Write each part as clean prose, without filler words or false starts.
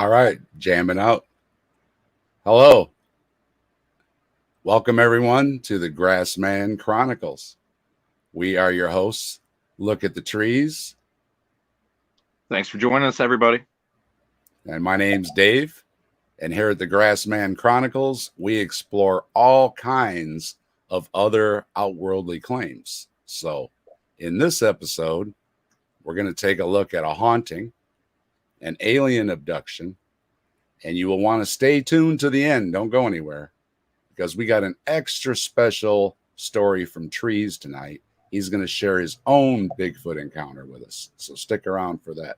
All right, jamming out. Hello. Welcome, everyone, to the Grassman Chronicles. We are your hosts, LookAtTheTrees. Thanks for joining us, everybody. And my name's Dave. And here at the Grassman Chronicles, we explore all kinds of other outworldly claims. So in this episode, we're going to take a look at a haunting, an alien abduction, and you will want to stay tuned to the end. Don't go anywhere, because we got an extra special story from Trees tonight. He's going to share his own Bigfoot encounter with us. So stick around for that.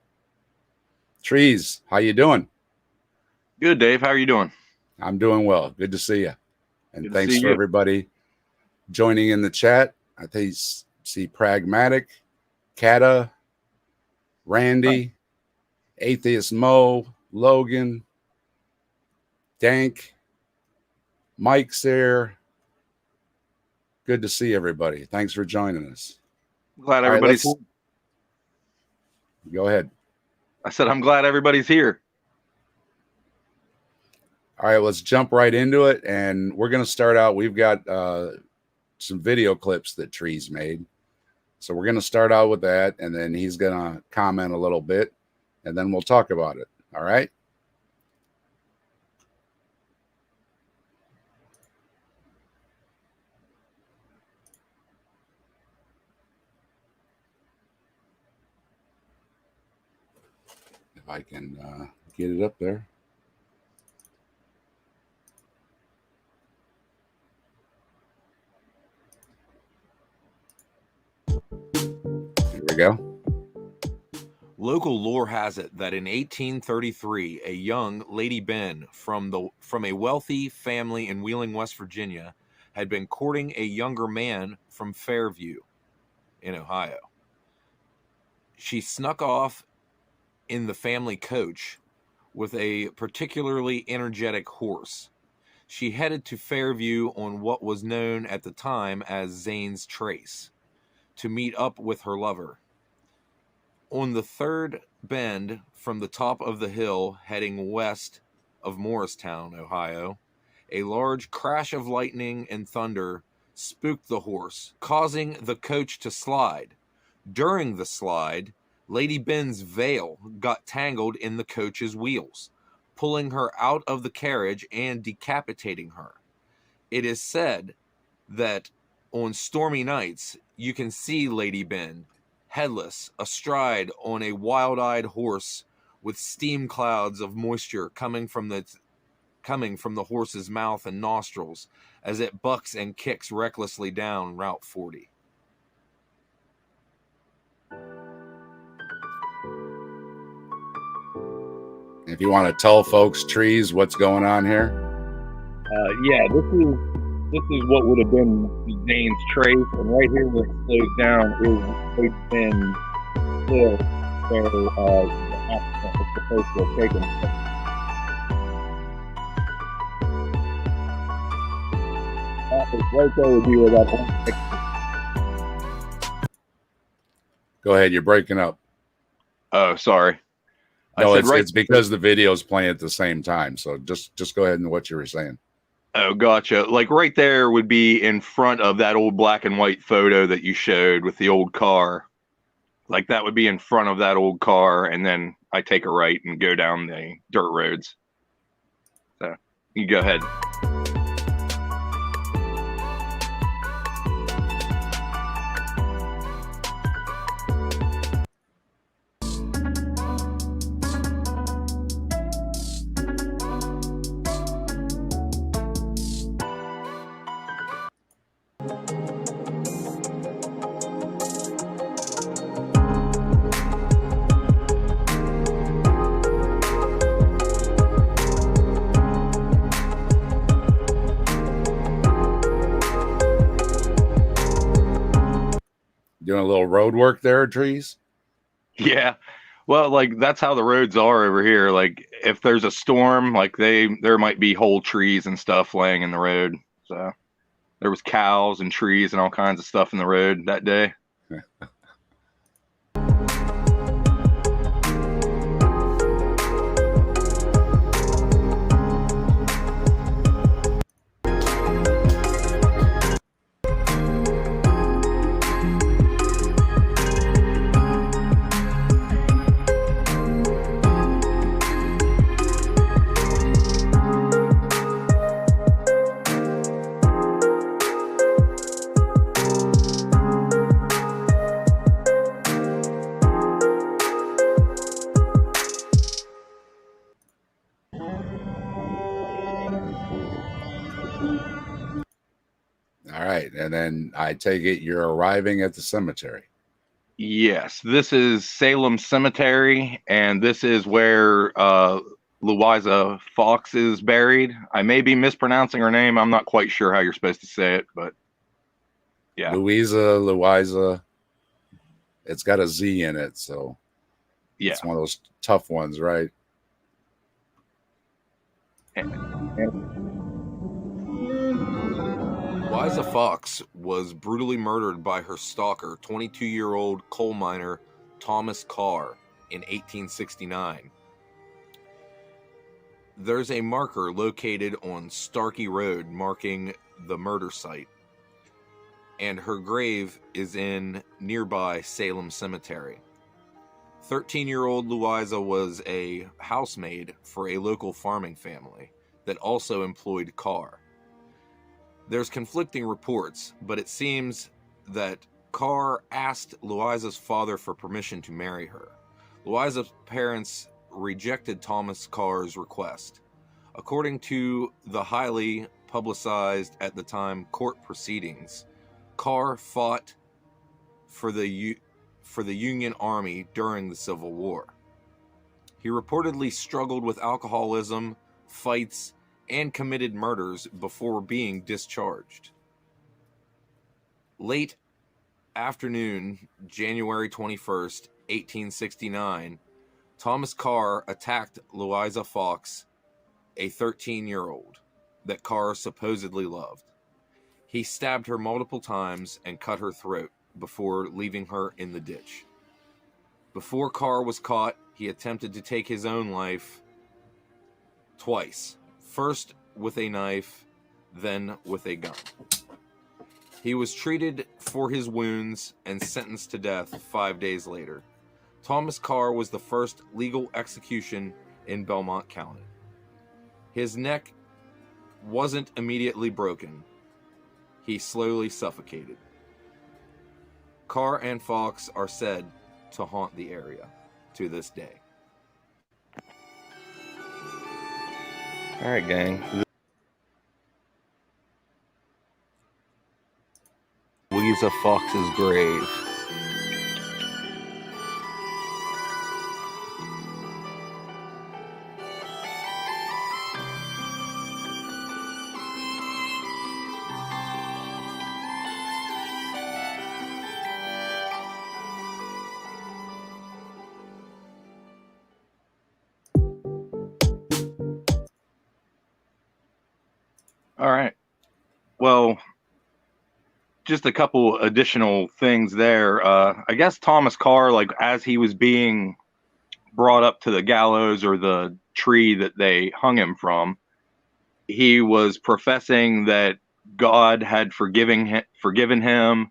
Trees, how you doing? Good, Dave. How are you doing? I'm doing well. Good to see you. And Good thanks for everybody joining in the chat. I think see Pragmatic, Kata, Randy, Atheist Mo, Logan, Dank, Mike's there. Good to see everybody. Thanks for joining us. Glad everybody's here. Go ahead. I said I'm glad everybody's here. All right, let's jump right into it. And we're going to start out. We've got some video clips that Trees made. So we're going to start out with that, and then he's going to comment a little bit, and then we'll talk about it. All right? If I can get it up there. Here we go. Local lore has it that in 1833, a young Lady Binn from a wealthy family in Wheeling, West Virginia, had been courting a younger man from Fairview in Ohio. She snuck off in the family coach with a particularly energetic horse. She headed to Fairview on what was known at the time as Zane's Trace to meet up with her lover. On the third bend from the top of the hill heading west of Morristown, Ohio, a large crash of lightning and thunder spooked the horse, causing the coach to slide. During the slide, Lady Binn's veil got tangled in the coach's wheels, pulling her out of the carriage and decapitating her. It is said that on stormy nights, you can see Lady Binn headless, astride on a wild-eyed horse with steam clouds of moisture coming from the horse's mouth and nostrils as it bucks and kicks recklessly down Route 40. If you want to tell folks, Trees, what's going on here? Yeah, this is what would have been Zane's Trace, and right here where it slows down is Lady Binn Hill, where the accident was supposed to have taken place. Right there would be where that Go ahead, you're breaking up. Oh, sorry. No, it's because the video's playing at the same time. So just go ahead and what you were saying. Oh, gotcha. Like right there would be in front of that old black and white photo that you showed with the old car. Like that would be in front of that old car, and then I take a right and go down the dirt roads. So you go ahead. Doing a little road work there, Trees? Yeah. Well, like that's how the roads are over here. Like if there's a storm, like there might be whole trees and stuff laying in the road. So there was cows and trees and all kinds of stuff in the road that day. right. And then I take it you're arriving at the cemetery. Yes, this is Salem Cemetery, and this is where Louisa Fox is buried. I may be mispronouncing her name. I'm not quite sure how you're supposed to say it, but yeah. Louisa. It's got a Z in it, so Yeah. it's one of those tough ones, right? Louisa Fox was brutally murdered by her stalker, 22-year-old coal miner Thomas Carr, in 1869. There's a marker located on Starkey Road marking the murder site, and her grave is in nearby Salem Cemetery. 13-year-old Louisa was a housemaid for a local farming family that also employed Carr. There's conflicting reports, but it seems that Carr asked Louisa's father for permission to marry her. Louisa's parents rejected Thomas Carr's request. According to the highly publicized at the time court proceedings, Carr fought for the Union Army during the Civil War. He reportedly struggled with alcoholism, fights, and committed murders before being discharged. Late afternoon, January 21st, 1869, Thomas Carr attacked Louisa Fox, a 13-year-old that Carr supposedly loved. He stabbed her multiple times and cut her throat before leaving her in the ditch. Before Carr was caught, he attempted to take his own life twice. First with a knife, then with a gun. He was treated for his wounds and sentenced to death 5 days later. Thomas Carr was the first legal execution in Belmont County. His neck wasn't immediately broken. He slowly suffocated. Carr and Fox are said to haunt the area to this day. All right, gang. Louisa Fox's grave. All right. Well, just a couple additional things there. I guess Thomas Carr, like as he was being brought up to the gallows or the tree that they hung him from, he was professing that God had forgiven him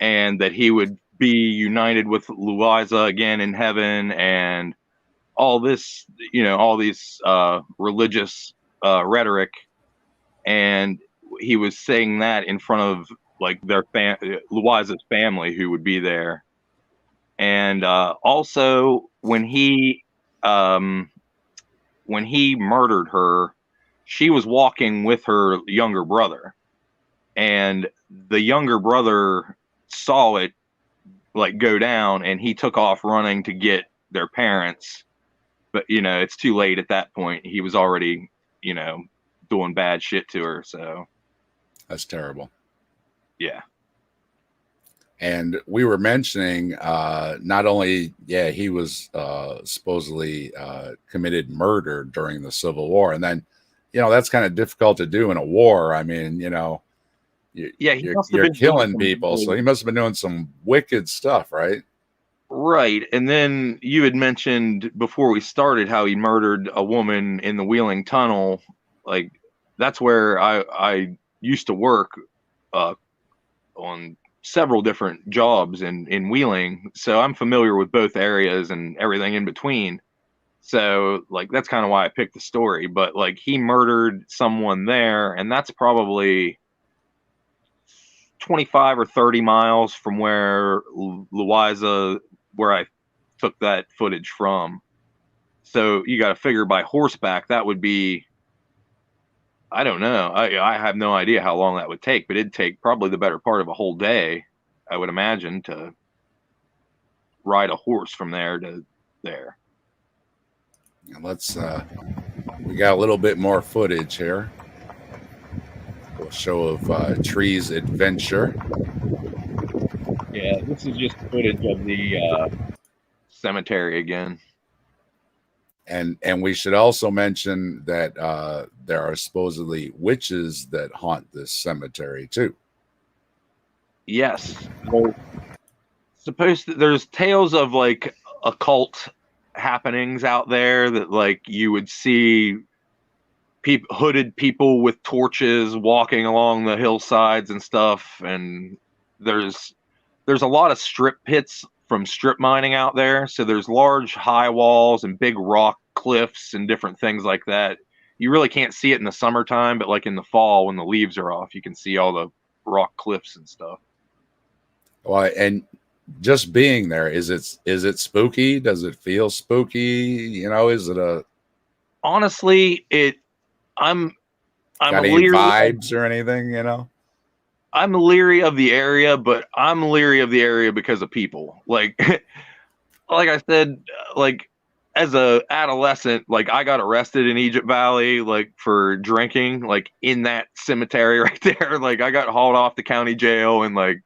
and that he would be united with Louisa again in heaven, and all this, all these religious rhetoric. And he was saying that in front of like their Louisa's family, who would be there. And also when he murdered her, she was walking with her younger brother, and the younger brother saw it like go down, and he took off running to get their parents. But it's too late at that point. He was already doing bad shit to her. So that's terrible. Yeah. And we were mentioning not only, he was supposedly committed murder during the Civil War. And then, that's kind of difficult to do in a war. I mean, you're killing people. So he must have been doing some wicked stuff, right? Right. And then you had mentioned before we started how he murdered a woman in the Wheeling Tunnel. Like, that's where I used to work on several different jobs in Wheeling. So I'm familiar with both areas and everything in between. So, like, that's kind of why I picked the story. But, like, he murdered someone there, and that's probably 25 or 30 miles from where Louisa, where I took that footage from. So you got to figure by horseback, that would be I don't know. I have no idea how long that would take, but it'd take probably the better part of a whole day, I would imagine, to ride a horse from there to there. And let's we got a little bit more footage here. A show of Trees adventure. Yeah, this is just footage of the cemetery again. And we should also mention that there are supposedly witches that haunt this cemetery too. Yes. Well, there's tales of like occult happenings out there that like you would see hooded people with torches walking along the hillsides and stuff, and there's a lot of strip pits from strip mining out there, so there's large high walls and big rock cliffs and different things like that. You really can't see it in the summertime, but like in the fall when the leaves are off, you can see all the rock cliffs and stuff. Well, and just being there, is it spooky? Does it feel spooky? You know, is it a honestly I'm got any vibes or anything, you know? I'm leery of the area, but I'm leery of the area because of people. Like like I said, like as a adolescent, like I got arrested in Egypt Valley, like for drinking, like in that cemetery right there. Like I got hauled off to county jail and like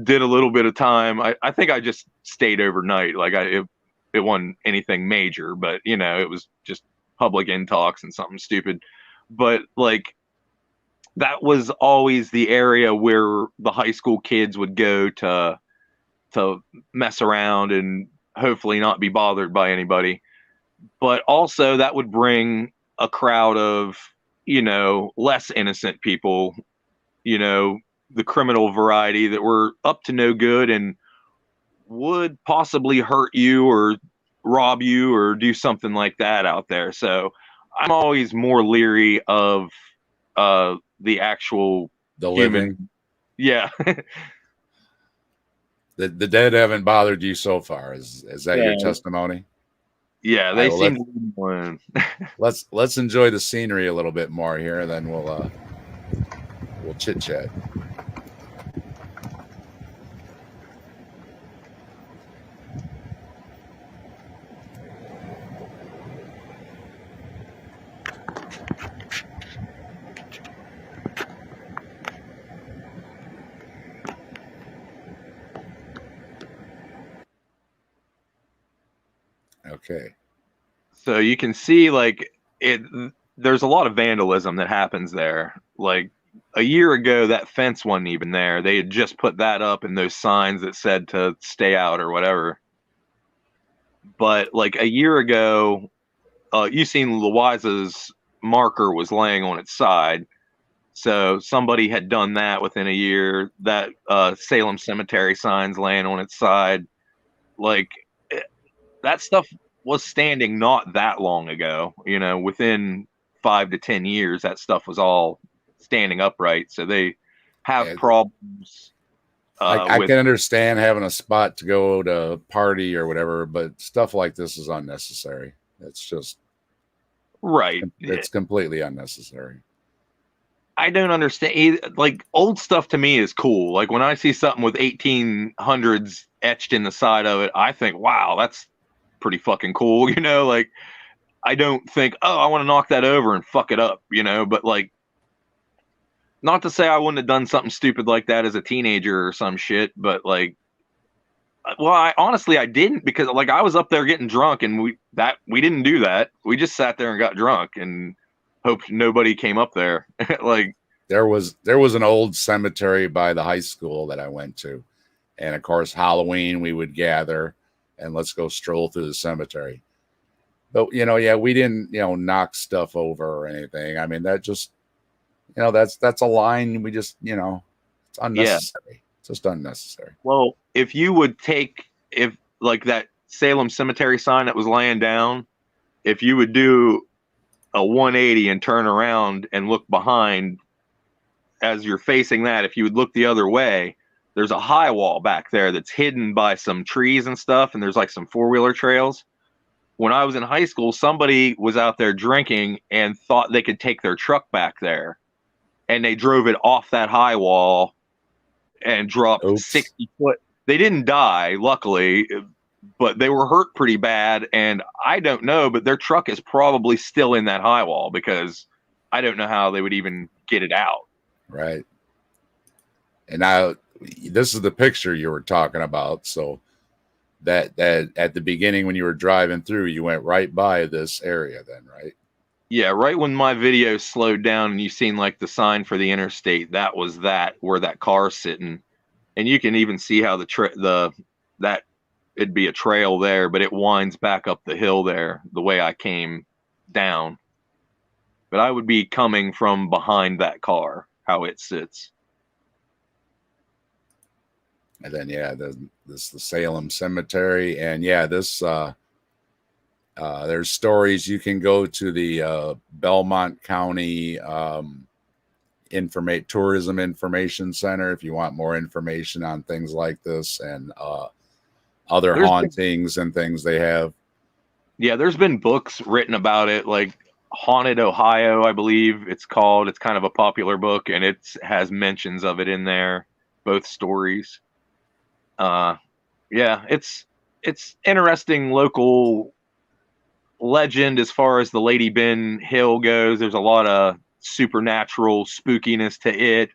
did a little bit of time. I think I just stayed overnight. Like it wasn't anything major, but you know, it was just public intox and something stupid. But like that was always the area where the high school kids would go to mess around and hopefully not be bothered by anybody. But also that would bring a crowd of, you know, less innocent people, you know, the criminal variety that were up to no good and would possibly hurt you or rob you or do something like that out there. So I'm always more leery of the actual human living. Yeah. The dead haven't bothered you so far. Is that your testimony? Yeah, they seem. Let's enjoy the scenery a little bit more here, and then we'll chit chat. Okay. So you can see like there's a lot of vandalism that happens there. Like a year ago, that fence wasn't even there. They had just put that up and those signs that said to stay out or whatever. But like a year ago, you seen Louisa's marker was laying on its side. So somebody had done that within a year. That Salem Cemetery sign's laying on its side. Like that stuff was standing not that long ago. You know, within 5 to 10 years, that stuff was all standing upright. So they have problems. I can understand having a spot to go to party or whatever, but stuff like this is unnecessary. It's just right. It's completely unnecessary. I don't understand. Like old stuff to me is cool. Like when I see something with 1800s etched in the side of it, I think, wow, that's pretty fucking cool. You know, like I don't think, oh, I want to knock that over and fuck it up, you know, but like, not to say I wouldn't have done something stupid like that as a teenager or some shit, but like, well, I didn't, because like I was up there getting drunk and we didn't do that. We just sat there and got drunk and hoped nobody came up there. Like there was an old cemetery by the high school that I went to. And of course, Halloween, we would gather and let's go stroll through the cemetery. But, you know, yeah, we didn't, you know, knock stuff over or anything. I mean, that just, you know, that's a line we just, you know, it's unnecessary. Yeah. It's just unnecessary. Well, if like that Salem Cemetery sign that was laying down, if you would do a 180 and turn around and look behind as you're facing that, if you would look the other way, there's a high wall back there that's hidden by some trees and stuff, and there's like some four-wheeler trails. when I was in high school, somebody was out there drinking and thought they could take their truck back there. And they drove it off that high wall and dropped Oops. 60 foot. They didn't die, luckily, but they were hurt pretty bad. And I don't know, but their truck is probably still in that high wall because I don't know how they would even get it out. Right. And now this is the picture you were talking about. So that at the beginning when you were driving through, you went right by this area then, right? Yeah, right when my video slowed down and you seen like the sign for the interstate, that was where that car's sitting. And you can even see how that it'd be a trail there, but it winds back up the hill there the way I came down. But I would be coming from behind that car, how it sits. And then the Salem Cemetery, and this there's stories. You can go to the Belmont County Tourism Information Center if you want more information on things like this and other hauntings and things they have. Yeah, there's been books written about it, like Haunted Ohio, I believe it's called. It's kind of a popular book, and it has mentions of it in there, both stories. It's interesting local legend as far as the Lady Binn Hill goes. There's a lot of supernatural spookiness to it,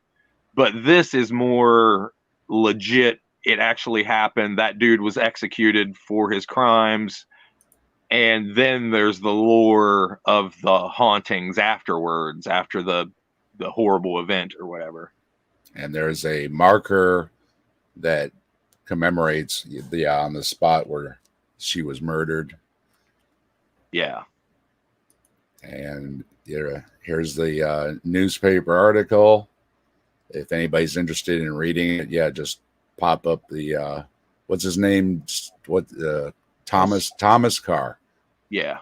but this is more legit. It actually happened. That dude was executed for his crimes. And then there's the lore of the hauntings afterwards, after the horrible event or whatever. And there's a marker that commemorates on the spot where she was murdered. Yeah. And here's the newspaper article. If anybody's interested in reading it, just pop up the what's his name? Thomas Carr. Yeah.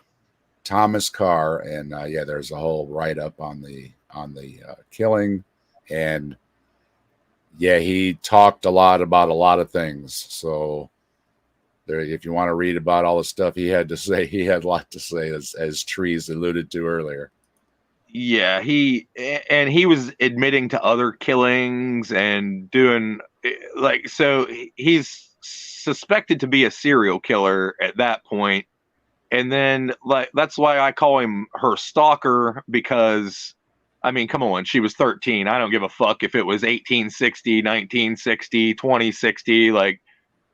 Thomas Carr, and there's a whole write-up on the killing, and he talked a lot about a lot of things. So there, if you want to read about all the stuff he had to say, he had a lot to say, as Trees alluded to earlier. Yeah, he was admitting to other killings and doing so he's suspected to be a serial killer at that point. And then that's why I call him her stalker, because I mean, come on, she was 13. I don't give a fuck if it was 1860, 1960, 2060. Like,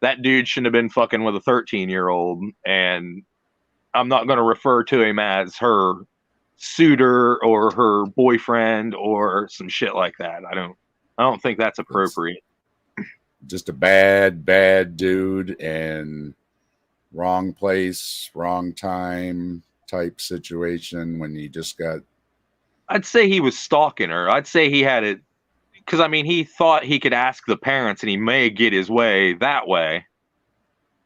that dude shouldn't have been fucking with a 13-year-old. And I'm not going to refer to him as her suitor or her boyfriend or some shit like that. I don't think that's appropriate. Just a bad dude, and wrong place, wrong time type situation when you just got... I'd say he was stalking her. I'd say he had it because, I mean, he thought he could ask the parents and he may get his way that way.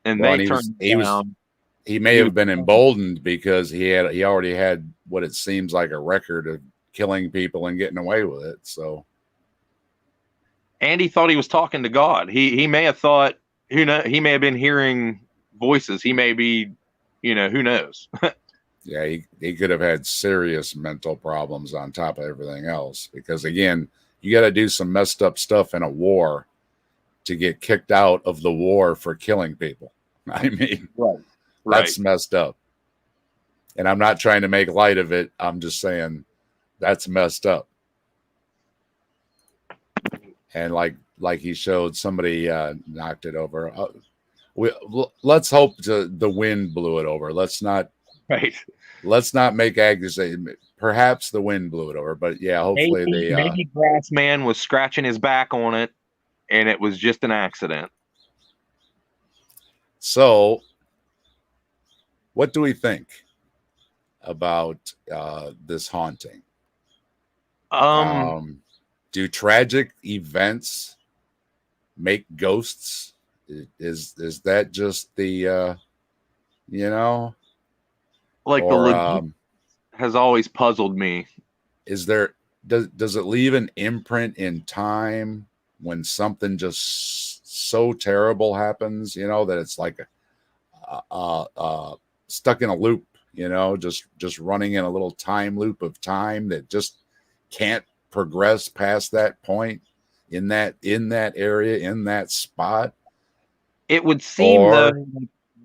And they turned him down. He may have been emboldened because he already had what it seems like a record of killing people and getting away with it. So, and he thought he was talking to God. He may have thought, he may have been hearing voices. He may be, who knows? Yeah, he could have had serious mental problems on top of everything else, because again, you got to do some messed up stuff in a war to get kicked out of the war for killing people. I mean, that's messed up. And I'm not trying to make light of it. I'm just saying that's messed up. And like he showed, somebody knocked it over. Let's hope the wind blew it over. Let's not make accusations. Perhaps the wind blew it over, but hopefully maybe Grassman was scratching his back on it, and it was just an accident. So, what do we think about this haunting? Do tragic events make ghosts? Is that just the like, or, the legit has always puzzled me. Is there does it leave an imprint in time when something just so terrible happens, that it's like stuck in a loop, just running in a little time loop of time that just can't progress past that point in that area, in that spot? It would seem, though, Or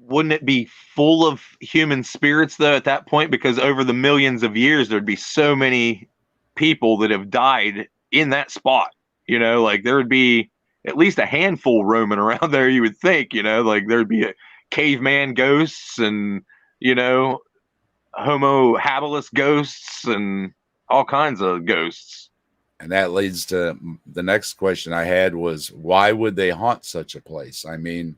wouldn't it be full of human spirits, though, at that point? Because over the millions of years, there'd be so many people that have died in that spot. Like there would be at least a handful roaming around there, you would think. Like there'd be a caveman ghosts and, Homo habilis ghosts and all kinds of ghosts. and that leads to the next question I had was, why would they haunt such a place? I mean,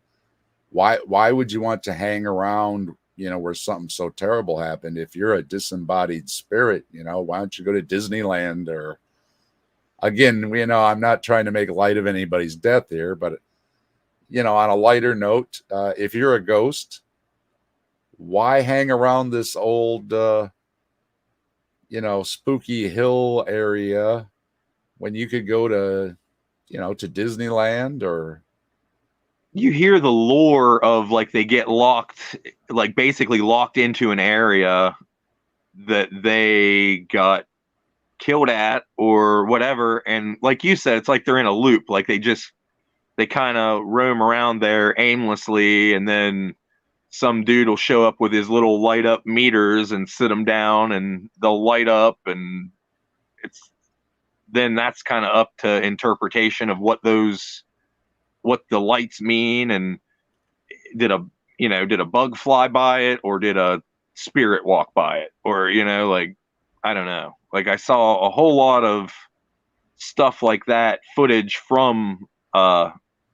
why would you want to hang around, where something so terrible happened? If you're a disembodied spirit, why don't you go to Disneyland? Or again, I'm not trying to make light of anybody's death here, but on a lighter note, if you're a ghost, why hang around this old spooky hill area when you could go to to Disneyland? Or You hear the lore of like they get locked, like basically locked into an area that they got killed at or whatever. And like you said, it's like they're in a loop. Like they kind of roam around there aimlessly. And then some dude will show up with his little light up meters and sit them down and they'll light up. And then that's kind of up to interpretation of what the lights mean, and did a bug fly by it, or did a spirit walk by it, or like I don't know. Like I saw a whole lot of stuff like that, footage from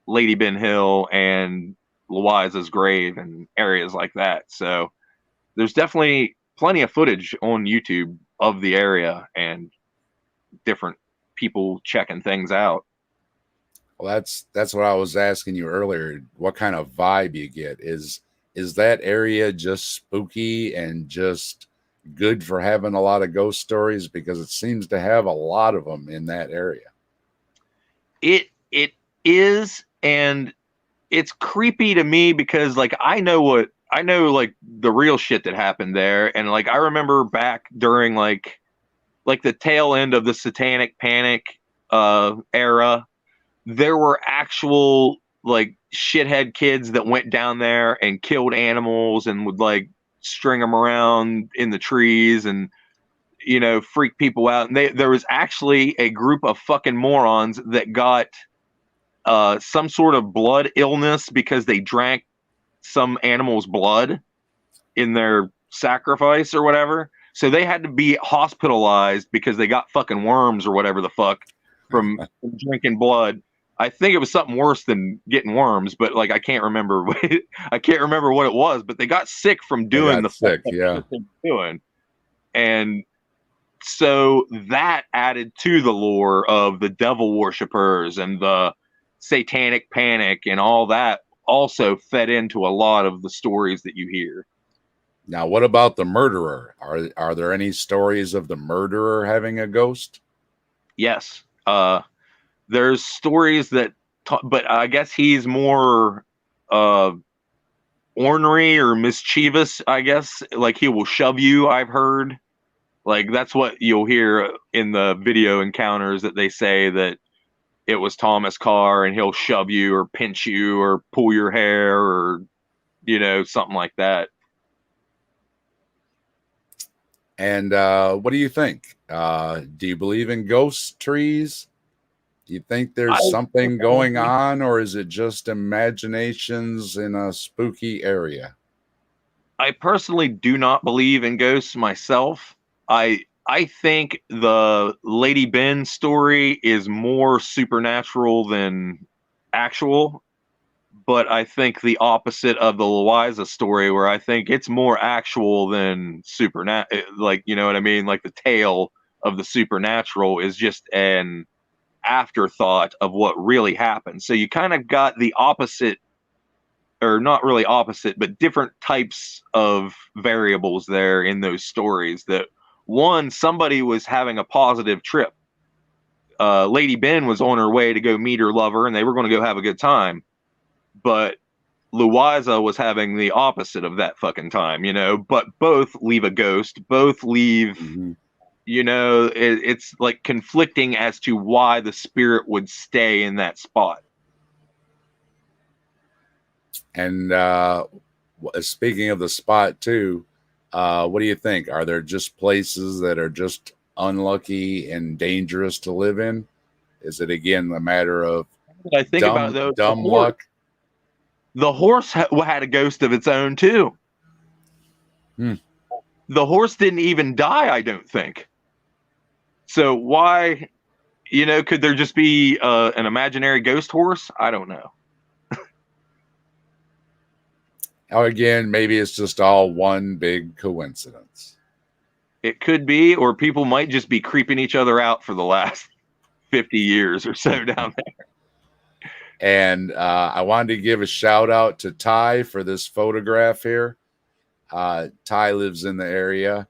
Lady Binn Hill and Louisa's grave and areas like that. So there's definitely plenty of footage on YouTube of the area and different people checking things out. Well, that's what I was asking you earlier. What kind of vibe you get? Is that area just spooky and just good for having a lot of ghost stories? Because it seems to have a lot of them in that area. It is, and it's creepy to me because like I know like the real shit that happened there, and like I remember back during like the tail end of the Satanic Panic era. There were actual like shithead kids that went down there and killed animals and would like string them around in the trees and freak people out. And there was actually a group of fucking morons that got some sort of blood illness because they drank some animal's blood in their sacrifice or whatever. So they had to be hospitalized because they got fucking worms or whatever the fuck from drinking blood. I think it was something worse than getting worms, but like I can't remember. I can't remember what it was. But they got sick from doing Sick, yeah. Doing, and so that added to the lore of the devil worshippers and the Satanic Panic and all that. Also fed into a lot of the stories that you hear. Now, what about the murderer? Are there any stories of the murderer having a ghost? Yes. There's stories that, but I guess he's more ornery or mischievous, I guess. Like he will shove you, I've heard. Like that's what you'll hear in the video encounters, that they say that it was Thomas Carr and he'll shove you or pinch you or pull your hair or, something like that. And what do you think? Do you believe in ghost trees? Do you think there's something going on, or is it just imaginations in a spooky area? I personally do not believe in ghosts myself. I think the Lady Binn story is more supernatural than actual, but I think the opposite of the Louisa story, where I think it's more actual than supernatural. Like, you know what I mean? Like the tale of the supernatural is just an afterthought of what really happened. So you kind of got the opposite, or not really opposite, but different types of variables there in those stories. That one, somebody was having a positive trip. Lady Binn was on her way to go meet her lover and they were going to go have a good time. But Louisa was having the opposite of that fucking time, you know, but both leave a ghost, both leave, Mhm. you know, it's like conflicting as to why the spirit would stay in that spot. And speaking of the spot too, what do you think? Are there just places that are just unlucky and dangerous to live in? Is it again a matter of What I think about those, dumb luck? the horse had a ghost of its own too. Hmm. The horse didn't even die, I don't think. So why, you know, could there just be an imaginary ghost horse? I don't know. Or again, maybe it's just all one big coincidence. It could be, or people might just be creeping each other out for the last 50 years or so down there. And I wanted to give a shout out to Ty for this photograph here. Ty lives in the area,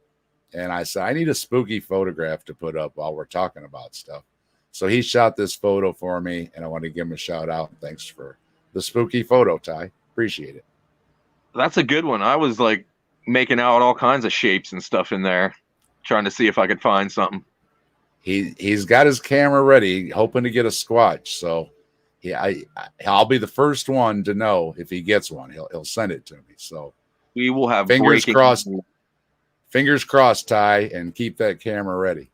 and I said, I need a spooky photograph to put up while we're talking about stuff. So he shot this photo for me, and I want to give him a shout out. Thanks for the spooky photo, Ty. Appreciate it. That's a good one. I was like making out all kinds of shapes and stuff in there, trying to see if I could find something. He's got his camera ready, hoping to get a squatch. So yeah, I'll be the first one to know if he gets one. He'll send it to me. So We will have fingers breaking. crossed. Fingers crossed, Ty, and keep that camera ready.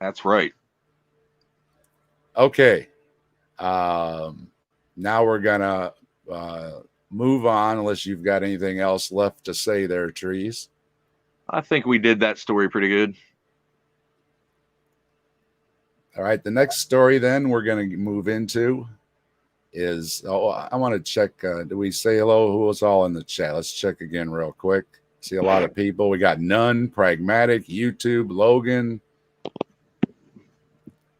That's right. Okay. Now we're gonna move on, unless you've got anything else left to say there, Trees. I think we did that story pretty good. All right. The next story then we're going to move into is, I want to check. Do we say hello? Who was all in the chat? Let's check again real quick. See a lot of people. We got None, Pragmatic, YouTube, Logan.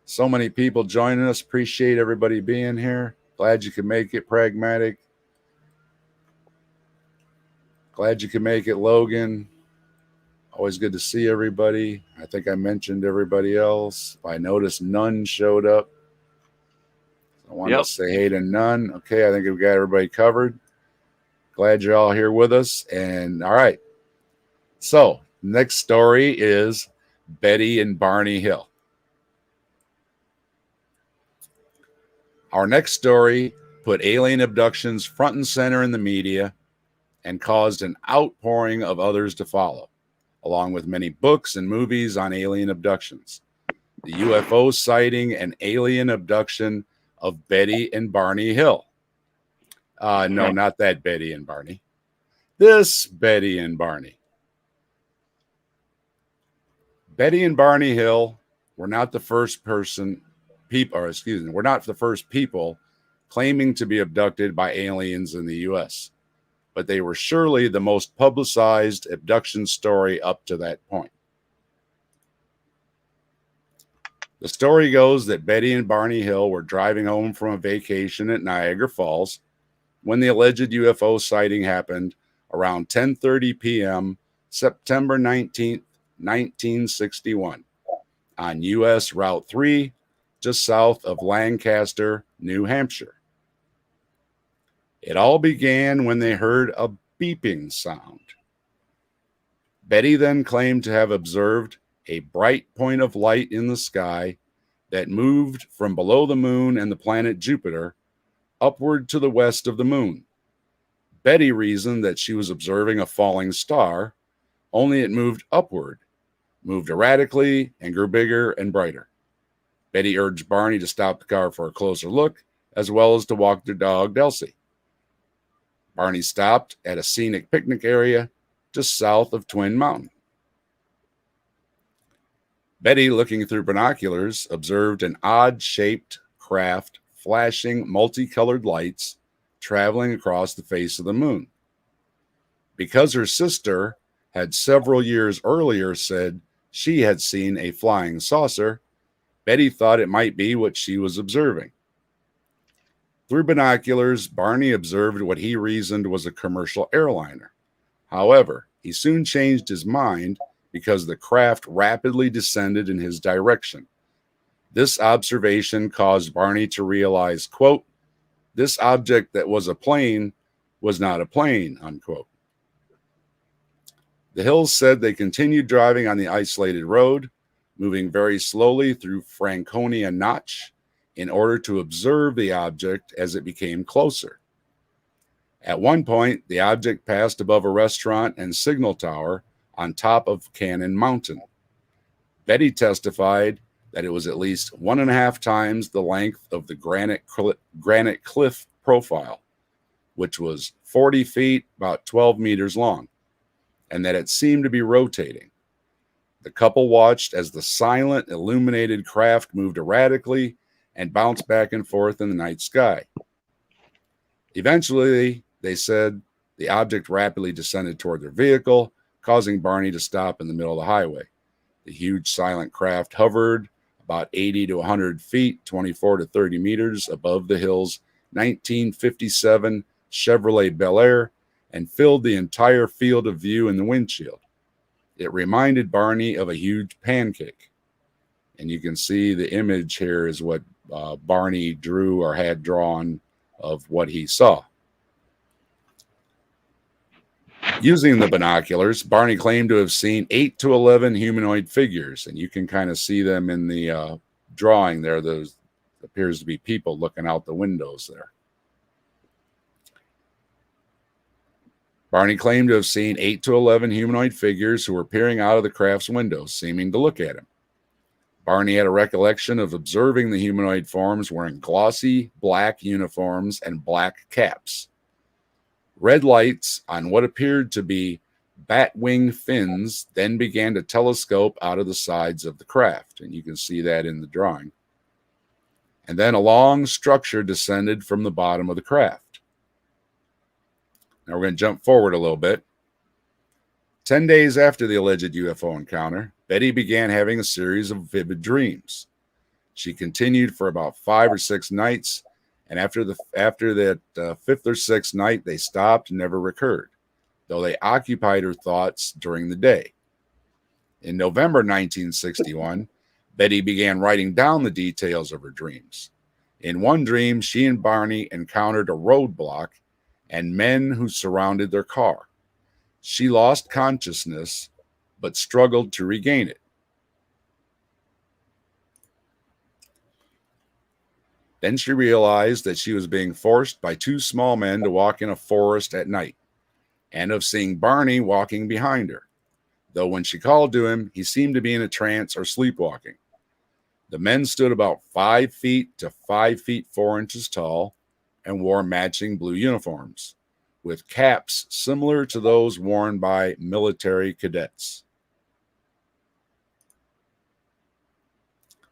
So many people joining us. Appreciate everybody being here. Glad you could make it, Pragmatic. Glad you could make it, Logan. Always good to see everybody. I think I mentioned everybody else. I noticed None showed up. I want to say hey to None. Okay, I think we've got everybody covered. Glad you're all here with us. And all right. So, next story is Betty and Barney Hill. Our next story put alien abductions front and center in the media and caused an outpouring of others to follow, along with many books and movies on alien abductions. The UFO sighting and alien abduction of Betty and Barney Hill. No, not that Betty and Barney. This Betty and Barney. Betty and Barney Hill were not the first people claiming to be abducted by aliens in the U.S., but they were surely the most publicized abduction story up to that point. The story goes that Betty and Barney Hill were driving home from a vacation at Niagara Falls when the alleged UFO sighting happened around 10:30 p.m. September 19th, 1961 on U.S. Route 3, just south of Lancaster, New Hampshire. It all began when they heard a beeping sound. Betty then claimed to have observed a bright point of light in the sky that moved from below the moon and the planet Jupiter upward to the west of the moon. Betty reasoned that she was observing a falling star, only it moved upward, moved erratically, and grew bigger and brighter. Betty urged Barney to stop the car for a closer look, as well as to walk their dog, Delcy. Barney stopped at a scenic picnic area just south of Twin Mountain. Betty, looking through binoculars, observed an odd-shaped craft flashing multicolored lights traveling across the face of the moon. Because her sister had several years earlier said she had seen a flying saucer, Betty thought it might be what she was observing. Through binoculars, Barney observed what he reasoned was a commercial airliner. However, he soon changed his mind because the craft rapidly descended in his direction. This observation caused Barney to realize, quote, this object that was a plane was not a plane, unquote. The Hills said they continued driving on the isolated road, moving very slowly through Franconia Notch in order to observe the object as it became closer. At one point, the object passed above a restaurant and signal tower on top of Cannon Mountain. Betty testified that it was at least 1.5 times the length of the granite cliff profile, which was 40 feet, about 12 meters long, and that it seemed to be rotating. The couple watched as the silent, illuminated craft moved erratically and bounced back and forth in the night sky. Eventually, they said, the object rapidly descended toward their vehicle, causing Barney to stop in the middle of the highway. The huge silent craft hovered about 80 to 100 feet, 24 to 30 meters above the Hills' 1957 Chevrolet Bel Air and filled the entire field of view in the windshield. It reminded Barney of a huge pancake. And you can see the image here is what Barney drew or had drawn of what he saw. Using the binoculars, Barney claimed to have seen 8 to 11 humanoid figures, and you can kind of see them in the drawing there. Those appears to be people looking out the windows there. Barney claimed to have seen 8 to 11 humanoid figures who were peering out of the craft's windows, seeming to look at him. Barney had a recollection of observing the humanoid forms wearing glossy black uniforms and black caps. Red lights on what appeared to be bat wing fins then began to telescope out of the sides of the craft, and you can see that in the drawing. And then a long structure descended from the bottom of the craft. Now we're going to jump forward a little bit. 10 days after the alleged UFO encounter, Betty began having a series of vivid dreams. She continued for about 5 or 6 nights, and after that 5th or 6th night, they stopped and never recurred, though they occupied her thoughts during the day. In November 1961, Betty began writing down the details of her dreams. In one dream, she and Barney encountered a roadblock and men who surrounded their car. She lost consciousness, but struggled to regain it. Then she realized that she was being forced by 2 small men to walk in a forest at night, and of seeing Barney walking behind her, though when she called to him, he seemed to be in a trance or sleepwalking. The men stood about 5 feet to 5 feet 4 inches tall and wore matching blue uniforms, with caps similar to those worn by military cadets.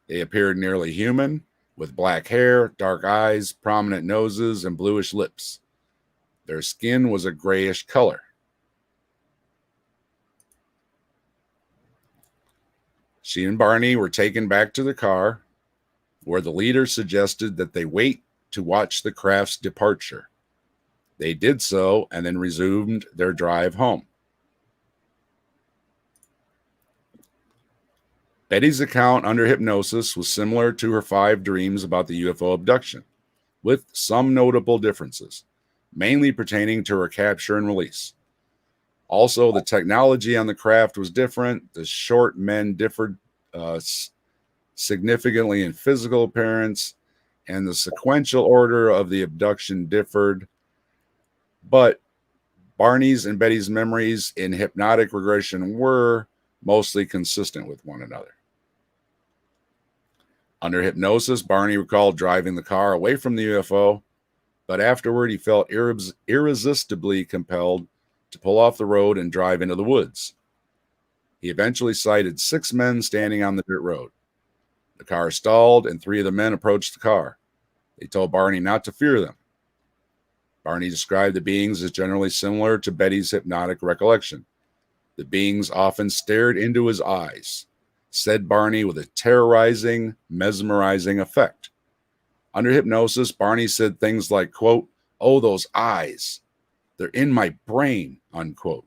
They appeared nearly human, with black hair, dark eyes, prominent noses, and bluish lips. Their skin was a grayish color. She and Barney were taken back to the car, where the leader suggested that they wait to watch the craft's departure. They did so and then resumed their drive home. Betty's account under hypnosis was similar to her 5 dreams about the UFO abduction, with some notable differences, mainly pertaining to her capture and release. Also, the technology on the craft was different. The short men differed significantly in physical appearance, and the sequential order of the abduction differed. But Barney's and Betty's memories in hypnotic regression were mostly consistent with one another. Under hypnosis, Barney recalled driving the car away from the UFO, but afterward he felt irresistibly compelled to pull off the road and drive into the woods. He eventually sighted 6 men standing on the dirt road. The car stalled, and 3 of the men approached the car. They told Barney not to fear them. Barney described the beings as generally similar to Betty's hypnotic recollection. The beings often stared into his eyes, said Barney, with a terrorizing, mesmerizing effect. Under hypnosis, Barney said things like, quote, "Oh, those eyes, they're in my brain," unquote.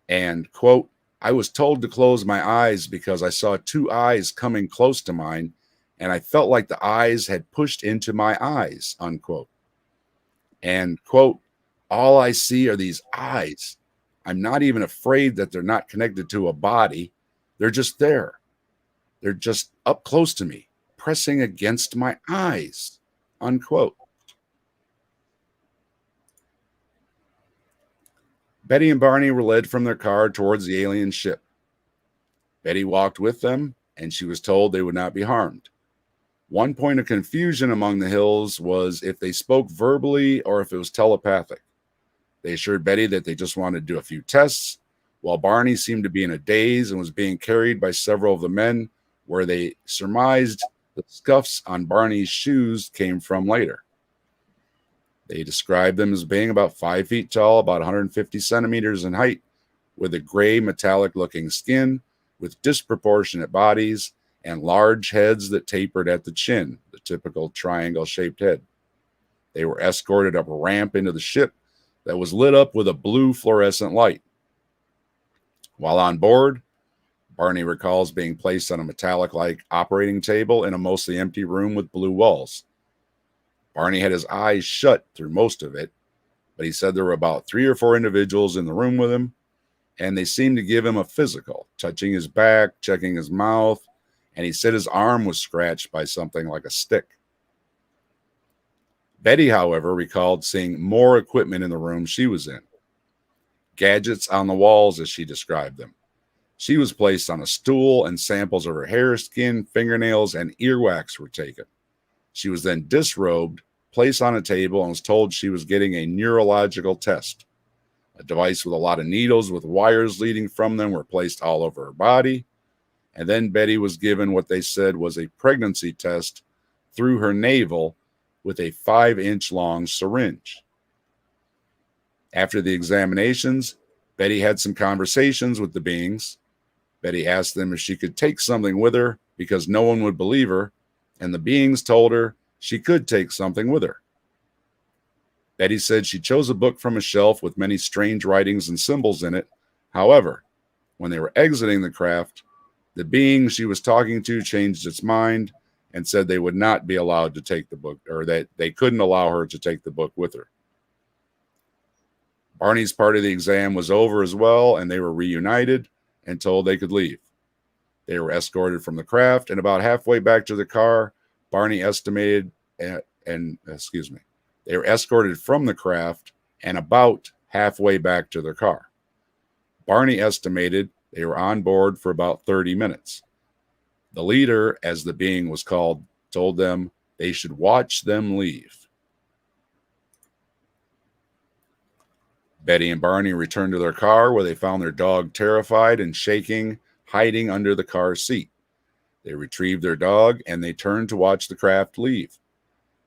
And, quote, "I was told to close my eyes because I saw 2 eyes coming close to mine, and I felt like the eyes had pushed into my eyes," unquote. And, quote, All I see are these eyes. I'm not even afraid that they're not connected to a body. They're just there. They're just up close to me, pressing against my eyes." Unquote. Betty and Barney were led from their car towards the alien ship. Betty walked with them, and she was told they would not be harmed. One point of confusion among the Hills was if they spoke verbally or if it was telepathic. They assured Betty that they just wanted to do a few tests, while Barney seemed to be in a daze and was being carried by several of the men, where they surmised the scuffs on Barney's shoes came from later. They described them as being about 5 feet tall, about 150 centimeters in height, with a gray metallic-looking skin, with disproportionate bodies, and large heads that tapered at the chin, the typical triangle-shaped head. They were escorted up a ramp into the ship that was lit up with a blue fluorescent light. While on board, Barney recalls being placed on a metallic-like operating table in a mostly empty room with blue walls. Barney had his eyes shut through most of it, but he said there were about 3 or 4 individuals in the room with him, and they seemed to give him a physical, touching his back, checking his mouth, and he said his arm was scratched by something like a stick. Betty, however, recalled seeing more equipment in the room she was in. Gadgets on the walls, as she described them. She was placed on a stool, and samples of her hair, skin, fingernails, and earwax were taken. She was then disrobed, placed on a table, and was told she was getting a neurological test. A device with a lot of needles with wires leading from them were placed all over her body. And then Betty was given what they said was a pregnancy test through her navel with a 5-inch long syringe. After the examinations, Betty had some conversations with the beings. Betty asked them if she could take something with her because no one would believe her, and the beings told her she could take something with her. Betty said she chose a book from a shelf with many strange writings and symbols in it. However, when they were exiting the craft, the being she was talking to changed its mind and said they would not be allowed to take the book, or that they couldn't allow her to take the book with her. Barney's part of the exam was over as well, and they were reunited and told they could leave. They were escorted from the craft, and about halfway back to the car, Barney estimated, they were escorted from the craft and about halfway back to their car. Barney estimated they were on board for about 30 minutes. The leader, as the being was called, told them they should watch them leave. Betty and Barney returned to their car, where they found their dog terrified and shaking, hiding under the car seat. They retrieved their dog, and they turned to watch the craft leave.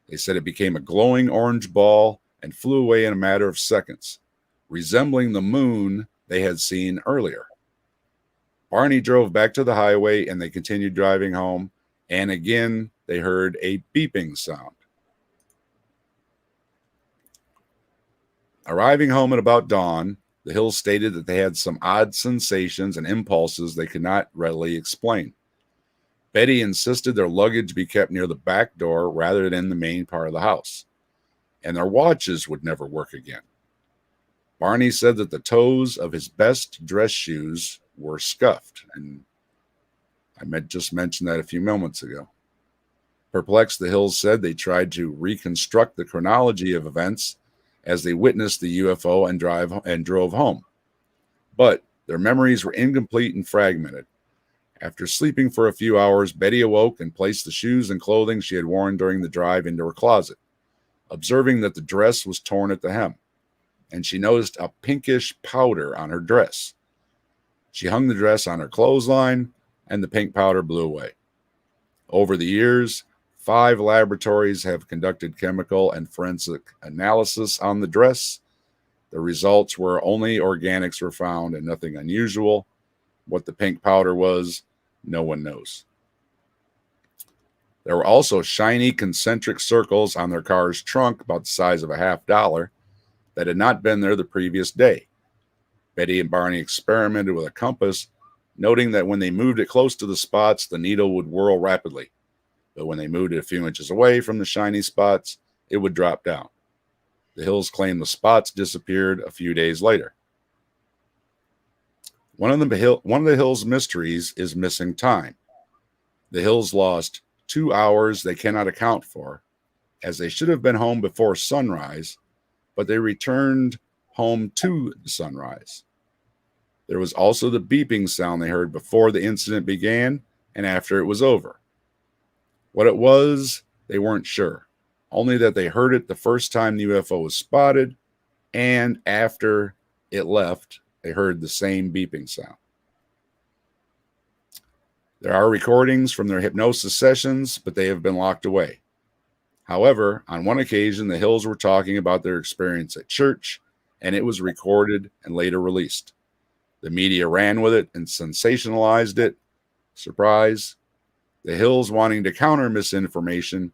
They said it became a glowing orange ball and flew away in a matter of seconds, resembling the moon they had seen earlier. Barney drove back to the highway, and they continued driving home, and again they heard a beeping sound. Arriving home at about dawn, the Hills stated that they had some odd sensations and impulses they could not readily explain. Betty insisted their luggage be kept near the back door rather than in the main part of the house, and their watches would never work again. Barney said that the toes of his best dress shoes were scuffed, and I just mentioned that a few moments ago. Perplexed, the Hills said they tried to reconstruct the chronology of events as they witnessed the UFO and drove home. But their memories were incomplete and fragmented. After sleeping for a few hours, Betty awoke and placed the shoes and clothing she had worn during the drive into her closet, observing that the dress was torn at the hem, and she noticed a pinkish powder on her dress. She hung the dress on her clothesline, and the pink powder blew away. Over the years, 5 laboratories have conducted chemical and forensic analysis on the dress. The results were only organics were found and nothing unusual. What the pink powder was, no one knows. There were also shiny concentric circles on their car's trunk about the size of a $50 that had not been there the previous day. Betty and Barney experimented with a compass, noting that when they moved it close to the spots, the needle would whirl rapidly. But when they moved it a few inches away from the shiny spots, it would drop down. The Hills claim the spots disappeared a few days later. One of the Hills' mysteries is missing time. The Hills lost 2 hours they cannot account for, as they should have been home before sunrise, but they returned home to the sunrise. There was also the beeping sound they heard before the incident began and after it was over. What it was, they weren't sure, only that they heard it the first time the UFO was spotted, and after it left, they heard the same beeping sound. There are recordings from their hypnosis sessions, but they have been locked away. However, on one occasion, the Hills were talking about their experience at church, and it was recorded and later released. The media ran with it and sensationalized it. Surprise. The Hills, wanting to counter misinformation,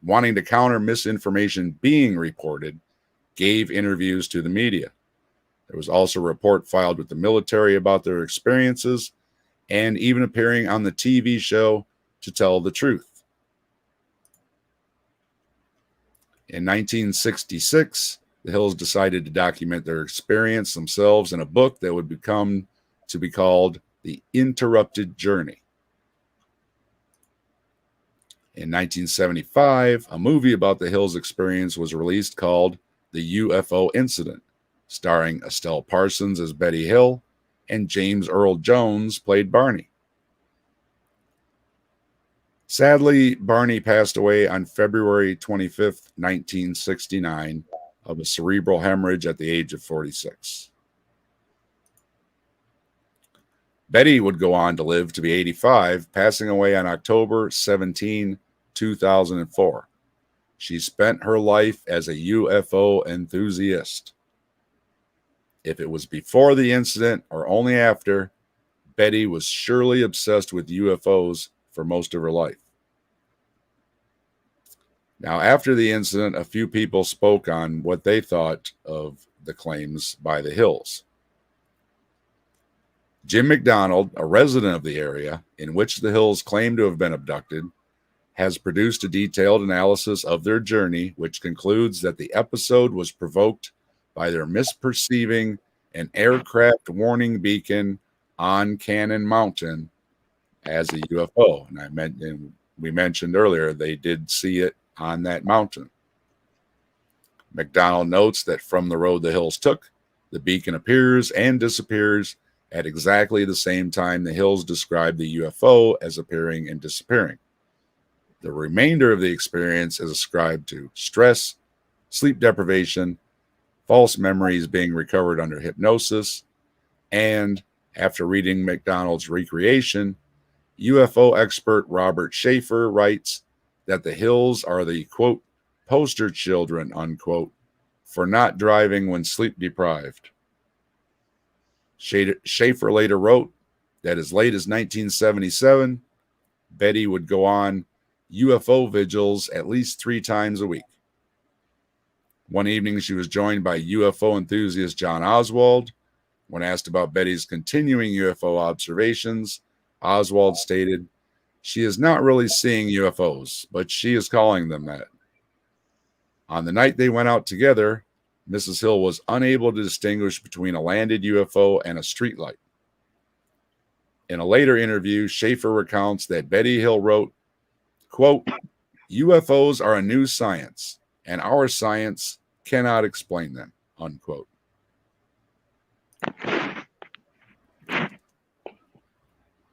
wanting to counter misinformation being reported, gave interviews to the media. There was also a report filed with the military about their experiences, and even appearing on the TV show To Tell the Truth. In 1966, the Hills decided to document their experience themselves in a book that would become to be called The Interrupted Journey. In 1975, a movie about the Hills' experience was released called The UFO Incident, starring Estelle Parsons as Betty Hill and James Earl Jones played Barney. Sadly, Barney passed away on February 25th, 1969, of a cerebral hemorrhage at the age of 46. Betty would go on to live to be 85, passing away on October 17, 2004. She spent her life as a UFO enthusiast. If it was before the incident or only after, Betty was surely obsessed with UFOs for most of her life. Now, after the incident, a few people spoke on what they thought of the claims by the Hills. Jim McDonald, a resident of the area in which the Hills claim to have been abducted, has produced a detailed analysis of their journey, which concludes that the episode was provoked by their misperceiving an aircraft warning beacon on Cannon Mountain as a UFO. And we mentioned earlier they did see it on that mountain. McDonald notes that from the road the Hills took, the beacon appears and disappears at exactly the same time the Hills describe the UFO as appearing and disappearing. The remainder of the experience is ascribed to stress, sleep deprivation, false memories being recovered under hypnosis, and, after reading McDonald's recreation, UFO expert Robert Schaefer writes that the Hills are the, quote, poster children, unquote, for not driving when sleep deprived. Schaefer later wrote that as late as 1977, Betty would go on UFO vigils at least 3 times a week. One evening, she was joined by UFO enthusiast John Oswald. When asked about Betty's continuing UFO observations, Oswald stated, "She is not really seeing UFOs, but she is calling them that." On the night they went out together, Mrs. Hill was unable to distinguish between a landed UFO and a streetlight. In a later interview, Schaefer recounts that Betty Hill wrote, quote, "UFOs are a new science, and our science cannot explain them," unquote.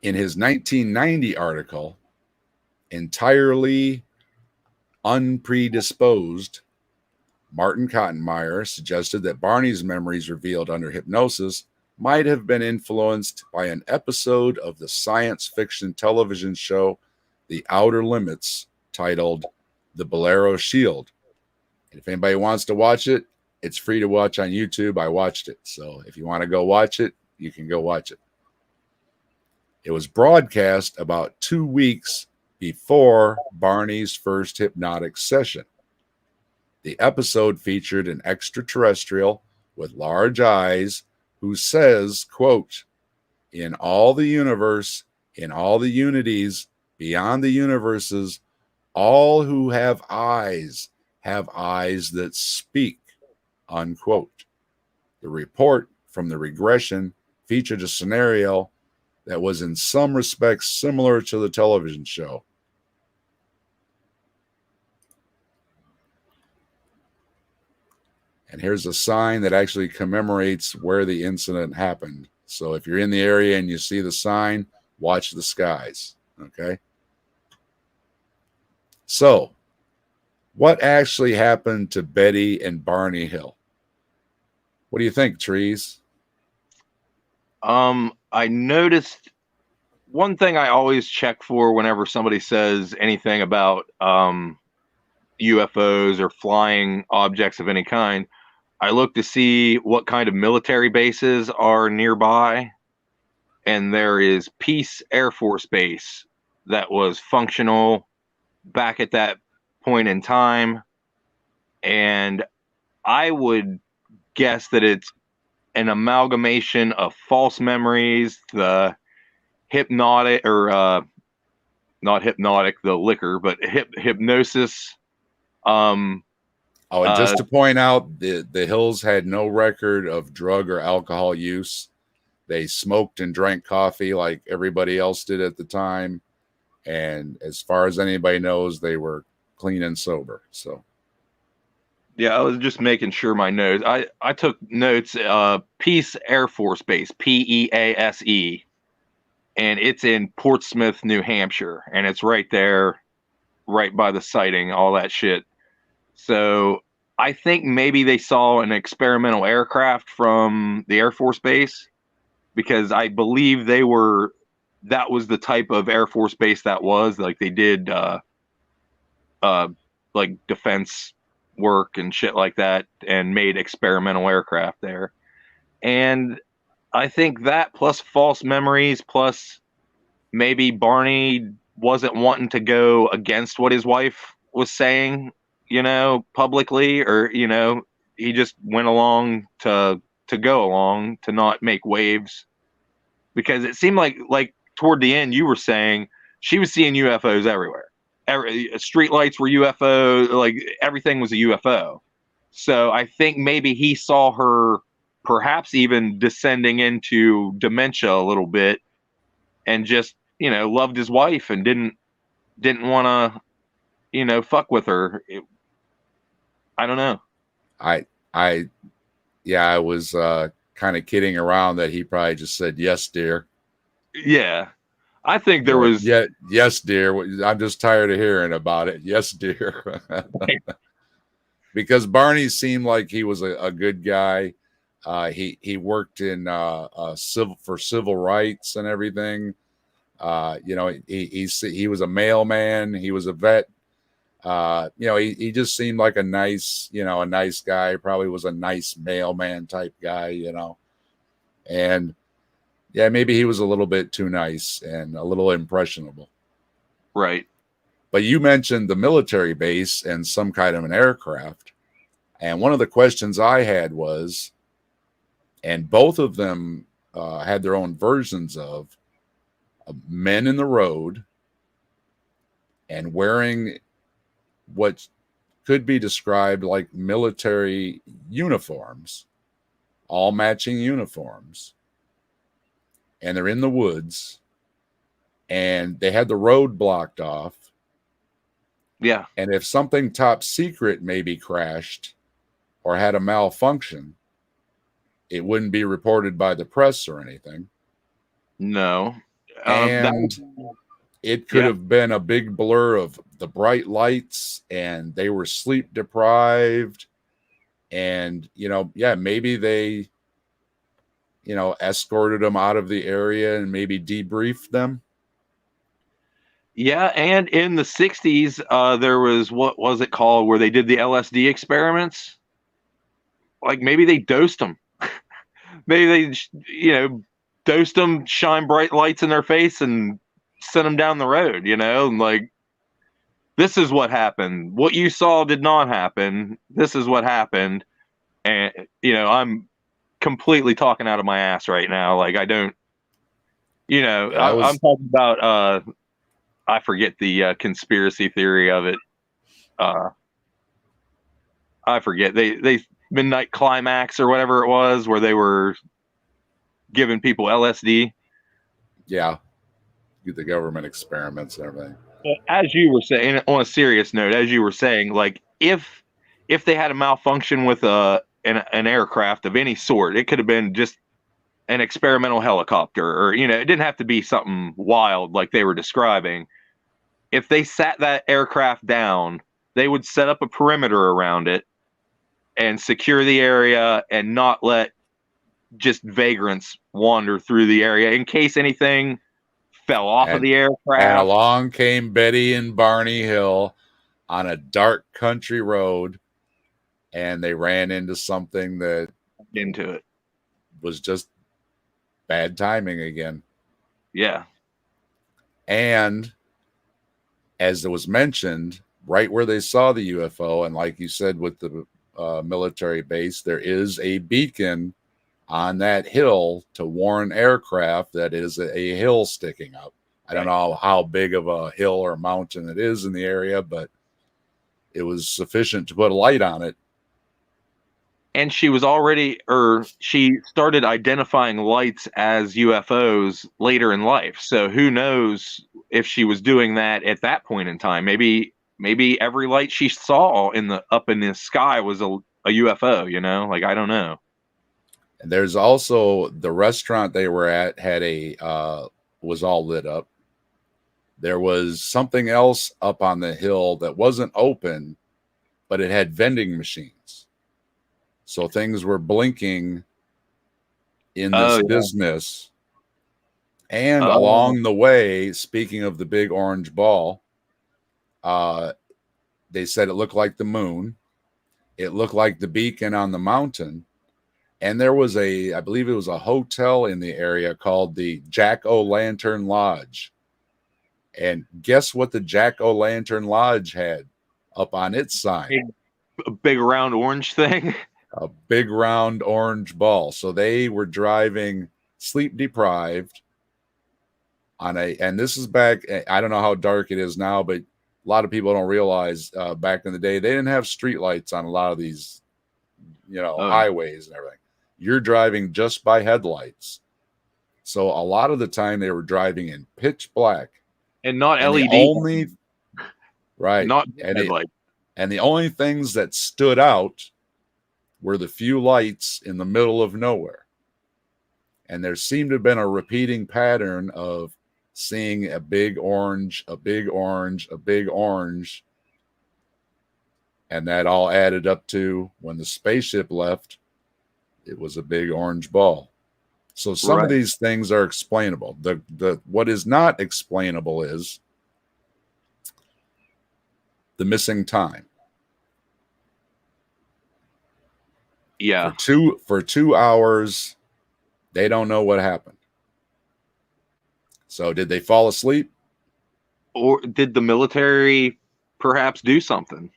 In his 1990 article, Entirely Unpredisposed, Martin Cottonmire suggested that Barney's memories revealed under hypnosis might have been influenced by an episode of the science fiction television show The Outer Limits, titled The Bolero Shield. And if anybody wants to watch it, it's free to watch on YouTube. I watched it. So if you want to go watch it, you can go watch it. It was broadcast about 2 weeks before Barney's first hypnotic session. The episode featured an extraterrestrial with large eyes who says, quote, "In all the universe, in all the unities, beyond the universes, All who have eyes that speak, unquote. The report from the regression featured a scenario that was in some respects similar to the television show. And here's a sign that actually commemorates where the incident happened. So if you're in the area and you see the sign, watch the skies. Okay. So, what actually happened to Betty and Barney Hill? What do you think, Trees? I noticed one thing I always check for whenever somebody says anything about UFOs or flying objects of any kind. I look to see what kind of military bases are nearby. And there is Peace Air Force Base that was functional back at that point in time. And I would guess that it's an amalgamation of false memories, the hypnotic, or not hypnotic, the liquor, but hypnosis. And just to point out, the Hills had no record of drug or alcohol use. They smoked and drank coffee like everybody else did at the time. And as far as anybody knows, they were clean and sober. So, yeah, I was just making sure my notes. I took notes. Peace Air Force Base, PEASE, and it's in Portsmouth, New Hampshire, and it's right there, right by the sighting, all that shit. So I think maybe they saw an experimental aircraft from the Air Force Base, because I believe that was the type of Air Force Base that was. Like, they did like defense work and shit like that, and made experimental aircraft there. And I think that, plus false memories, plus maybe Barney wasn't wanting to go against what his wife was saying, publicly, or, he just went along to go along, to not make waves. Because it seemed like toward the end, you were saying she was seeing UFOs everywhere. Street lights were UFO, like everything was a UFO. So I think maybe he saw her perhaps even descending into dementia a little bit, and just, loved his wife and didn't want to, fuck with her. I don't know. I was kind of kidding around that he probably just said, "Yes, dear." Yeah. I think there was. Yeah, yes, dear. I'm just tired of hearing about it. Yes, dear. Because Barney seemed like he was a good guy. He worked in civil rights and everything. He was a mailman. He was a vet. He just seemed like a nice guy. Probably was a nice mailman type guy. And yeah, maybe he was a little bit too nice and a little impressionable. Right. But you mentioned the military base and some kind of an aircraft. And one of the questions I had was, and both of them had their own versions of, men in the road and wearing what could be described like military uniforms, all matching uniforms. And they're in the woods, and they had the road blocked off. Yeah. And if something top secret maybe crashed or had a malfunction, it wouldn't be reported by the press or anything. No. And it could have been a big blur of the bright lights, and they were sleep deprived. And, maybe they, escorted them out of the area and maybe debriefed them. Yeah, and in the 60s, there was, what was it called, where they did the LSD experiments? Like, maybe they dosed them. Maybe they, dosed them, shine bright lights in their face, and sent them down the road, and like, this is what happened. What you saw did not happen. This is what happened. And, I'm completely talking out of my ass right now. Like, I don't, I'm talking about, I forget the conspiracy theory of it. I forget. They Midnight Climax or whatever it was, where they were giving people LSD. Yeah, the government experiments and everything. As you were saying, on a serious note, as you were saying, like if they had a malfunction with an aircraft of any sort, it could have been just an experimental helicopter, or it didn't have to be something wild like they were describing. If they sat that aircraft down, they would set up a perimeter around it and secure the area and not let just vagrants wander through the area in case anything fell off of the aircraft. And along came Betty and Barney Hill on a dark country road, and they ran into something that was just bad timing again. Yeah. And as it was mentioned, right where they saw the UFO, and like you said with the military base, there is a beacon on that hill to warn aircraft that is a hill sticking up. I don't know how big of a hill or mountain it is in the area, but it was sufficient to put a light on it. And she started identifying lights as UFOs later in life. So who knows if she was doing that at that point in time? Maybe every light she saw up in the sky was a UFO, like, I don't know. And there's also the restaurant they were at was all lit up. There was something else up on the hill that wasn't open, but it had vending machines. So things were blinking in this business. And along the way, speaking of the big orange ball, they said it looked like the moon. It looked like the beacon on the mountain. And there was I believe it was a hotel in the area called the Jack-O-Lantern Lodge. And guess what the Jack-O-Lantern Lodge had up on its sign? A big round orange thing. A big round orange ball. So they were driving sleep deprived and this is back, I don't know how dark it is now, but a lot of people don't realize back in the day, they didn't have street lights on a lot of these, highways and everything. You're driving just by headlights. So a lot of the time they were driving in pitch black. And not LED. Right. Not headlight. And the only things that stood out were the few lights in the middle of nowhere. And there seemed to have been a repeating pattern of seeing a big orange, a big orange, a big orange. And that all added up to when the spaceship left, it was a big orange ball. So some of these things are explainable. What is not explainable is the missing time. Yeah. For 2 hours, they don't know what happened. So did they fall asleep? Or did the military perhaps do something?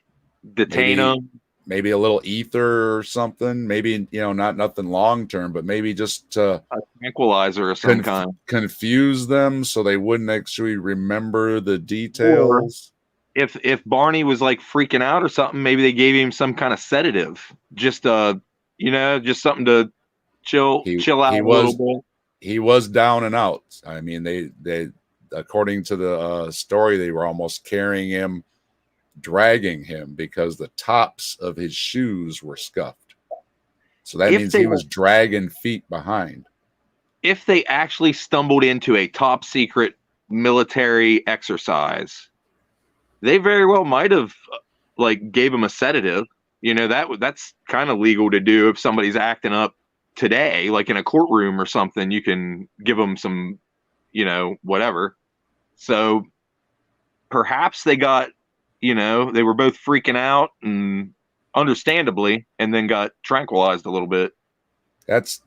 Detain them? Maybe a little ether or something. Maybe, not nothing long term, but maybe just a tranquilizer of some kind. Confuse them so they wouldn't actually remember the details. Or if Barney was like freaking out or something, maybe they gave him some kind of sedative. Just just something to chill out a little bit. He was down and out. I mean, they according to the story, they were almost carrying him, dragging him because the tops of his shoes were scuffed. So that means he was dragging feet behind. If they actually stumbled into a top secret military exercise, they very well might have gave him a sedative. That's kind of legal to do if somebody's acting up today, like in a courtroom or something. You can give them some, whatever. So perhaps they got, they were both freaking out, and understandably, and then got tranquilized a little bit. That's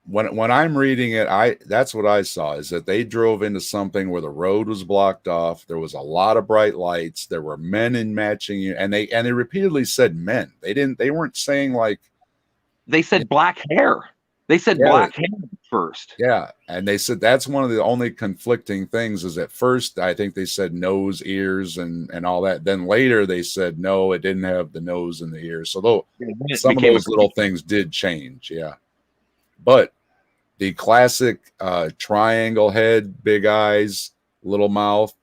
when I'm reading it, that's what I saw, is that they drove into something where the road was blocked off. There was a lot of bright lights. There were men in matching, and they repeatedly said men. They weren't saying like, they said black hair. They said Yeah, black hair first. Yeah, and they said that's one of the only conflicting things. Is at first I think they said nose, ears, and all that. Then later they said no, it didn't have the nose and the ears. So though It some of became those little things did change, yeah. But the classic triangle head, big eyes, little mouth.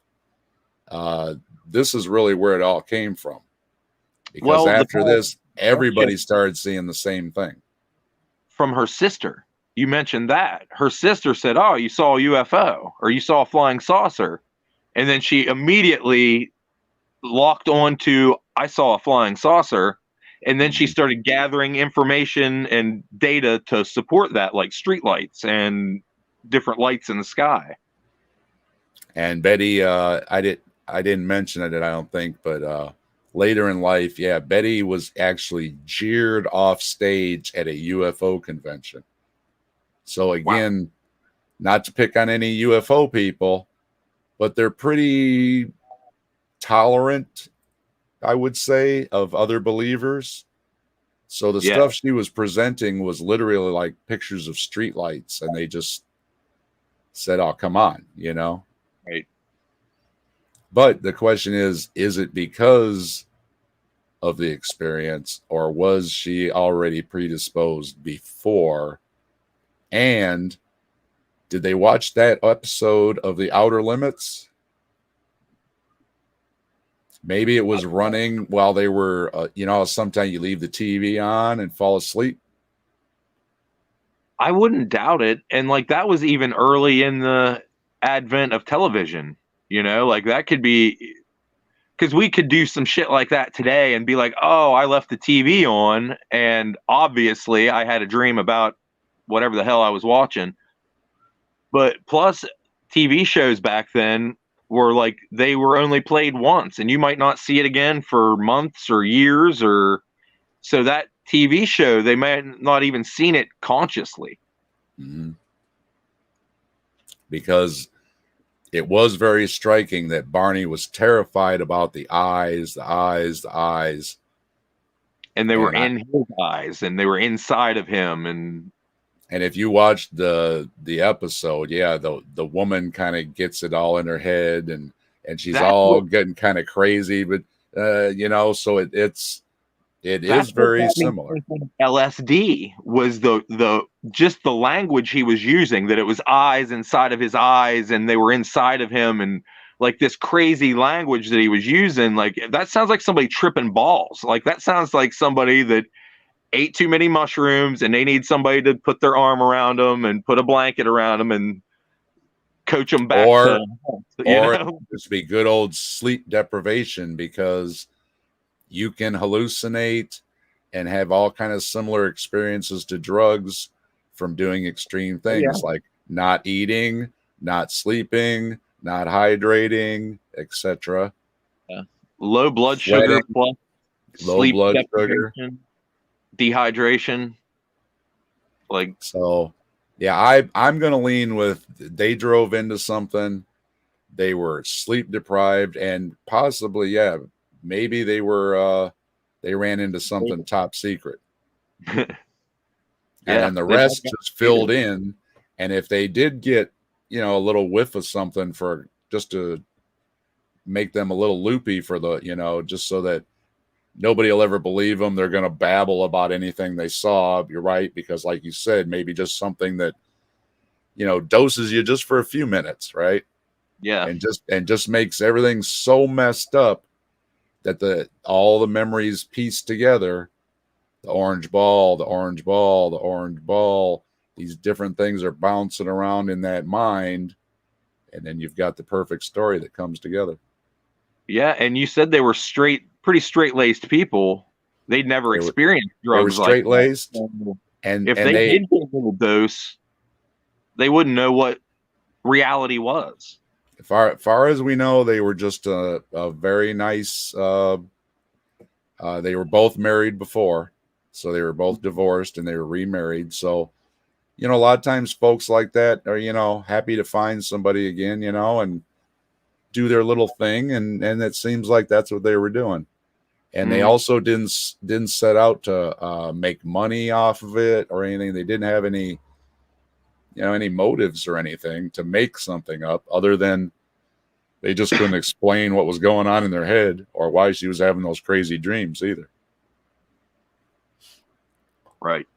This is really where it all came from. Because well, after this, everybody started seeing the same thing. From her sister. You mentioned that. Her sister said, "Oh, you saw a UFO or you saw a flying saucer." And then she immediately locked on to, "I saw a flying saucer." And then she started gathering information and data to support that, like streetlights and different lights in the sky. And Betty, I didn't mention it, I don't think, but later in life, yeah, Betty was actually jeered off stage at a UFO convention. So again, not to pick on any UFO people, but they're pretty tolerant, I would say, of other believers. So the stuff she was presenting was literally like pictures of streetlights, and they just said, "Oh, come on," you know? Right. But the question is it because of the experience, or was she already predisposed before? And did they watch that episode of The Outer Limits? Maybe it was running while they were, sometimes you leave the TV on and fall asleep. I wouldn't doubt it. And like that was even early in the advent of television, like that could be, because we could do some shit like that today and be like, "Oh, I left the TV on and obviously I had a dream about whatever the hell I was watching." But plus TV shows back then were like, they were only played once and you might not see it again for months or years, or so that TV show, they might not even seen it consciously. Mm-hmm. Because it was very striking that Barney was terrified about the eyes. And they were in his eyes and they were inside of him. And if you watched the episode, yeah, the woman kind of gets it all in her head and she's all getting kind of crazy, but so it is very similar. LSD was just the language he was using, that it was eyes inside of his eyes and they were inside of him, and like this crazy language that he was using, like that sounds like somebody tripping balls. Like that sounds like somebody that ate too many mushrooms and they need somebody to put their arm around them and put a blanket around them and coach them back or just be good old sleep deprivation, because you can hallucinate and have all kind of similar experiences to drugs from doing extreme things like not eating, not sleeping, not hydrating, etc. Low blood sugar plus low blood sugar, dehydration. Like, so yeah, I'm gonna lean with they drove into something, they were sleep deprived, and possibly maybe they ran into something top secret. And then the rest just filled in. And if they did get, a little whiff of something for just to make them a little loopy for the, just so that nobody will ever believe them, they're going to babble about anything they saw. You're right. Because like you said, maybe just something that, doses you just for a few minutes. Right. Yeah. And just makes everything so messed up that all the memories pieced together, the orange ball, these different things are bouncing around in that mind, and then you've got the perfect story that comes together. Yeah, and you said they were pretty straight-laced people. They'd never experienced drugs like that. They were straight-laced, and if they did get a little dose, they wouldn't know what reality was. Far as we know, they were just a very nice. They were both married before, so they were both divorced and they were remarried. So, a lot of times folks like that are, happy to find somebody again, and do their little thing. And it seems like that's what they were doing. And they also didn't set out to make money off of it or anything. They didn't have any, any motives or anything to make something up, other than they just couldn't explain what was going on in their head or why she was having those crazy dreams either. Right.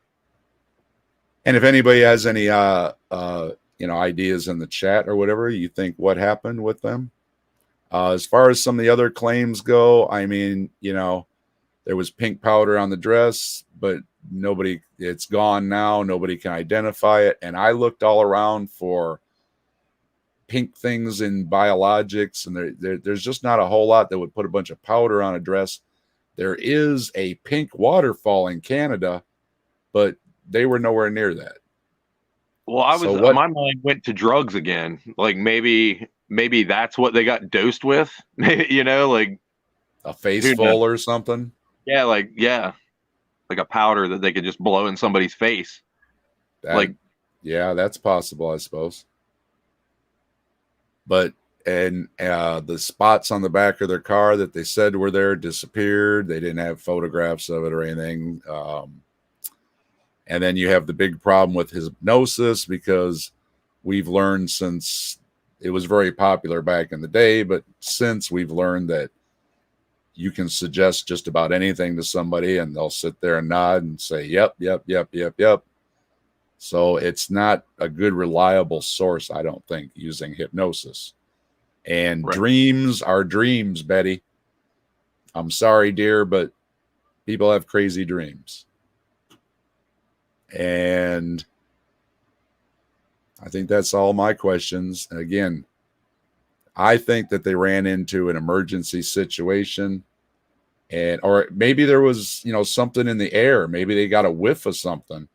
And if anybody has any ideas in the chat or whatever, you think what happened with them? As far as some of the other claims go, I mean, there was pink powder on the dress, but it's gone now. Nobody can identify it. And I looked all around for pink things in biologics, and there's just not a whole lot that would put a bunch of powder on a dress. There is a pink waterfall in Canada, but they were nowhere near that. Well, my mind went to drugs again. Like maybe that's what they got dosed with, like a face full or something. Yeah, like a powder that they could just blow in somebody's face. Yeah, that's possible, I suppose. But the spots on the back of their car that they said were there disappeared. They didn't have photographs of it or anything. And then you have the big problem with hypnosis, because we've learned, since it was very popular back in the day, but since we've learned that you can suggest just about anything to somebody and they'll sit there and nod and say, yep, yep, yep, yep, yep. So it's not a good, reliable source, I don't think, using hypnosis. And dreams are dreams, Betty. I'm sorry, dear, but people have crazy dreams. And I think that's all my questions. Again, I think that they ran into an emergency situation, or maybe there was, something in the air. Maybe they got a whiff of something.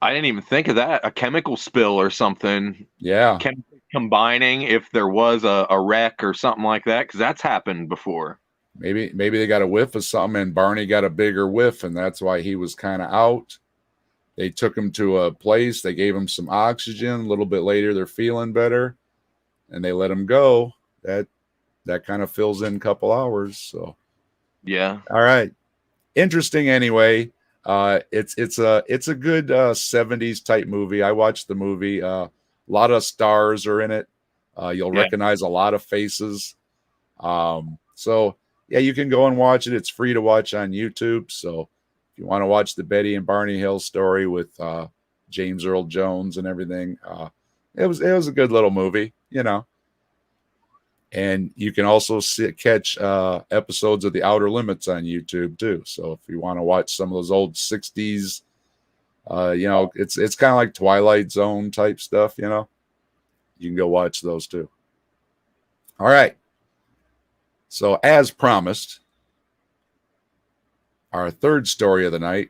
I didn't even think of that. A chemical spill or something. Yeah. Combining if there was a wreck or something like that, because that's happened before. Maybe they got a whiff of something and Barney got a bigger whiff, and that's why he was kind of out. They took him to a place. They gave him some oxygen. A little bit later, they're feeling better, and they let him go. That kind of fills in a couple hours. So, yeah. All right. Interesting. Anyway, it's a good 70s type movie. I watched the movie. A lot of stars are in it. You'll recognize a lot of faces. So yeah, you can go and watch it. It's free to watch on YouTube. So if you want to watch the Betty and Barney Hill story with James Earl Jones and everything, it was a good little movie, And you can also catch episodes of The Outer Limits on YouTube too. So if you want to watch some of those old 60s, it's kind of like Twilight Zone type stuff, You can go watch those too. All right. So as promised, our third story of the night,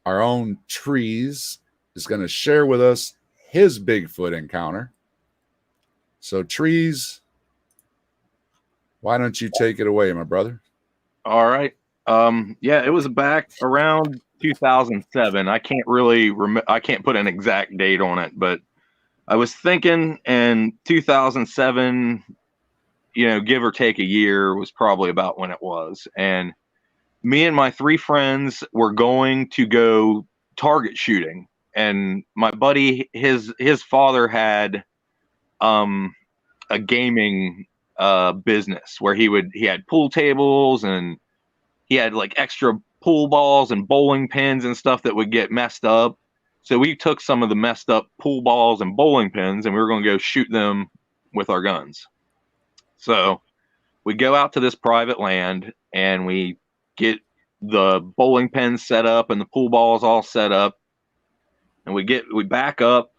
our own Trees is going to share with us his Bigfoot encounter. So Trees, why don't you take it away, my brother? All right. It was back around 2007. I can't really I can't put an exact date on it, but I was thinking in 2007, give or take a year was probably about when it was. And me and my three friends were going to go target shooting. And my buddy, his father had a gaming business where he had pool tables, and he had like extra pool balls and bowling pins and stuff that would get messed up. So we took some of the messed up pool balls and bowling pins, and we were going to go shoot them with our guns. So we go out to this private land, and we get the bowling pins set up and the pool balls all set up, and we back up.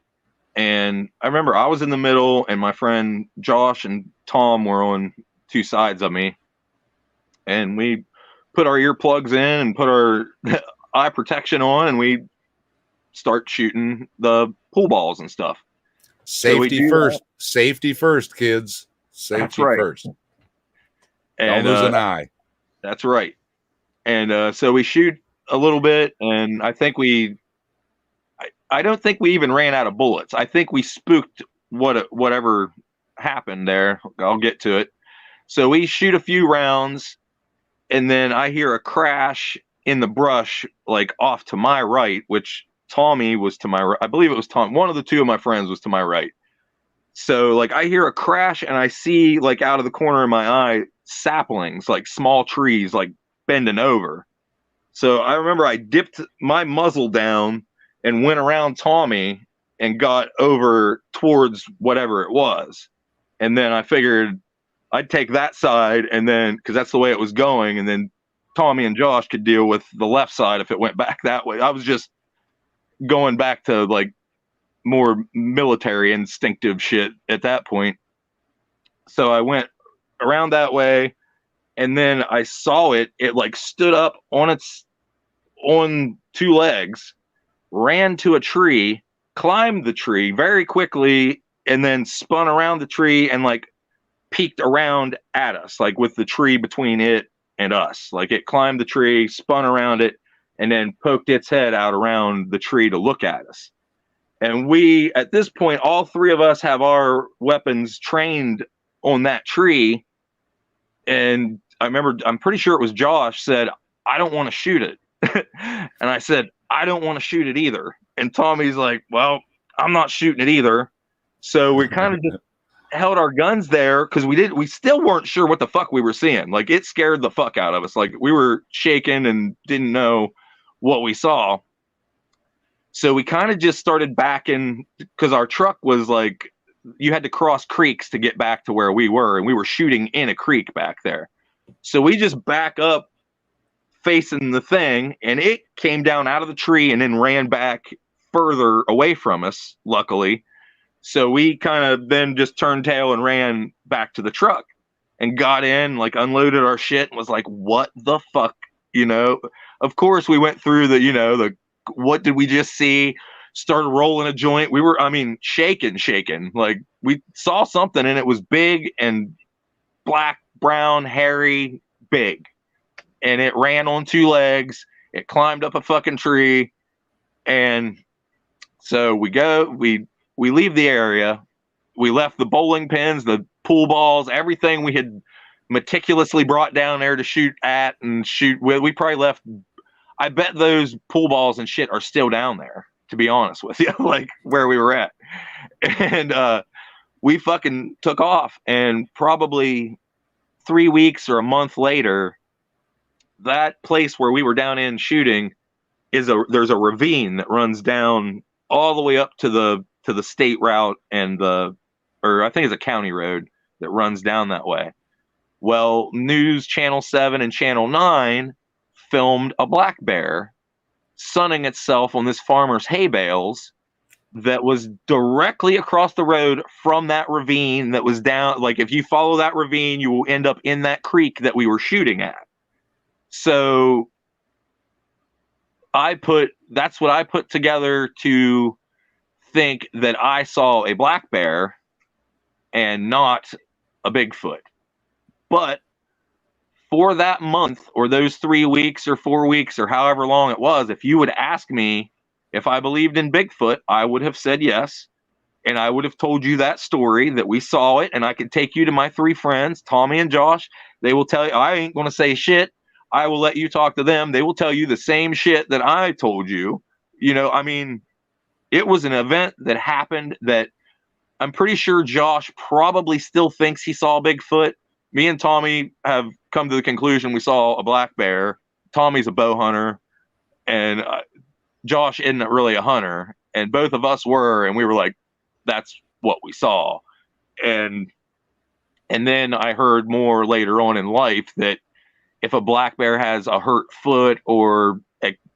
And I remember I was in the middle, and my friend Josh and Tom were on two sides of me, and we put our earplugs in and put our eye protection on, and we start shooting the pool balls and stuff. Safety first. Safety first, kids. Safety first. And don't lose an eye. That's right. And so we shoot a little bit, and I think I don't think we even ran out of bullets. I think we spooked whatever happened there. I'll get to it. So we shoot a few rounds, and then I hear a crash in the brush, like off to my right, which Tommy was to my right. I believe it was Tom. One of the two of my friends was to my right. So like I hear a crash, and I see like out of the corner of my eye saplings, like small trees, like bending over. So I remember I dipped my muzzle down and went around Tommy and got over towards whatever it was. And then I figured I'd take that side, and then because that's the way it was going, and then Tommy and Josh could deal with the left side if it went back that way. I was just going back to like more military instinctive shit at that point. So I went around that way, and then I saw it like stood up on two legs, ran to a tree, climbed the tree very quickly, and then spun around the tree and like peeked around at us, like with the tree between it and us. Like it climbed the tree, spun around it, and then poked its head out around the tree to look at us. And we, at this point, all three of us have our weapons trained on that tree. And I remember, I'm pretty sure it was Josh said, I don't want to shoot it. And I said, I don't want to shoot it either. And Tommy's like, well, I'm not shooting it either. So we kind of just held our guns there because we still weren't sure what the fuck we were seeing. Like it scared the fuck out of us. Like we were shaking and didn't know what we saw. So we kind of just started backing because our truck was like, you had to cross creeks to get back to where we were, and we were shooting in a creek back there. So we just back up facing the thing, and it came down out of the tree and then ran back further away from us, luckily. So we kind of then just turned tail and ran back to the truck and got in, like unloaded our shit and was like, what the fuck? You know, of course we went through the what did we just see? Started rolling a joint. We were, I mean, shaking. Like we saw something and it was big and black, brown, hairy, big. And it ran on two legs. It climbed up a fucking tree. And so we leave the area. We left the bowling pins, the pool balls, everything we had meticulously brought down there to shoot at and shoot with. We probably left, I bet those pool balls and shit are still down there, to be honest with you, like where we were at. And we fucking took off. And probably 3 weeks or a month later, that place where we were down in shooting there's a ravine that runs down all the way up to the state route and or I think it's a county road that runs down that way. Well, News Channel 7 and Channel 9 filmed a black bear sunning itself on this farmer's hay bales that was directly across the road from that ravine that was down. Like if you follow that ravine, you will end up in that creek that we were shooting at. So that's what I put together to think that I saw a black bear and not a Bigfoot. But for that month or those 3 weeks or 4 weeks or however long it was, if you would ask me if I believed in Bigfoot, I would have said yes. And I would have told you that story that we saw it. And I could take you to my three friends, Tommy and Josh. They will tell you, I ain't going to say shit. I will let you talk to them. They will tell you the same shit that I told you. You know, I mean, it was an event that happened that I'm pretty sure Josh probably still thinks he saw Bigfoot. Me and Tommy have come to the conclusion we saw a black bear. Tommy's a bow hunter, and Josh isn't really a hunter. And both of us were, and we were like, that's what we saw. And then I heard more later on in life that if a black bear has a hurt foot or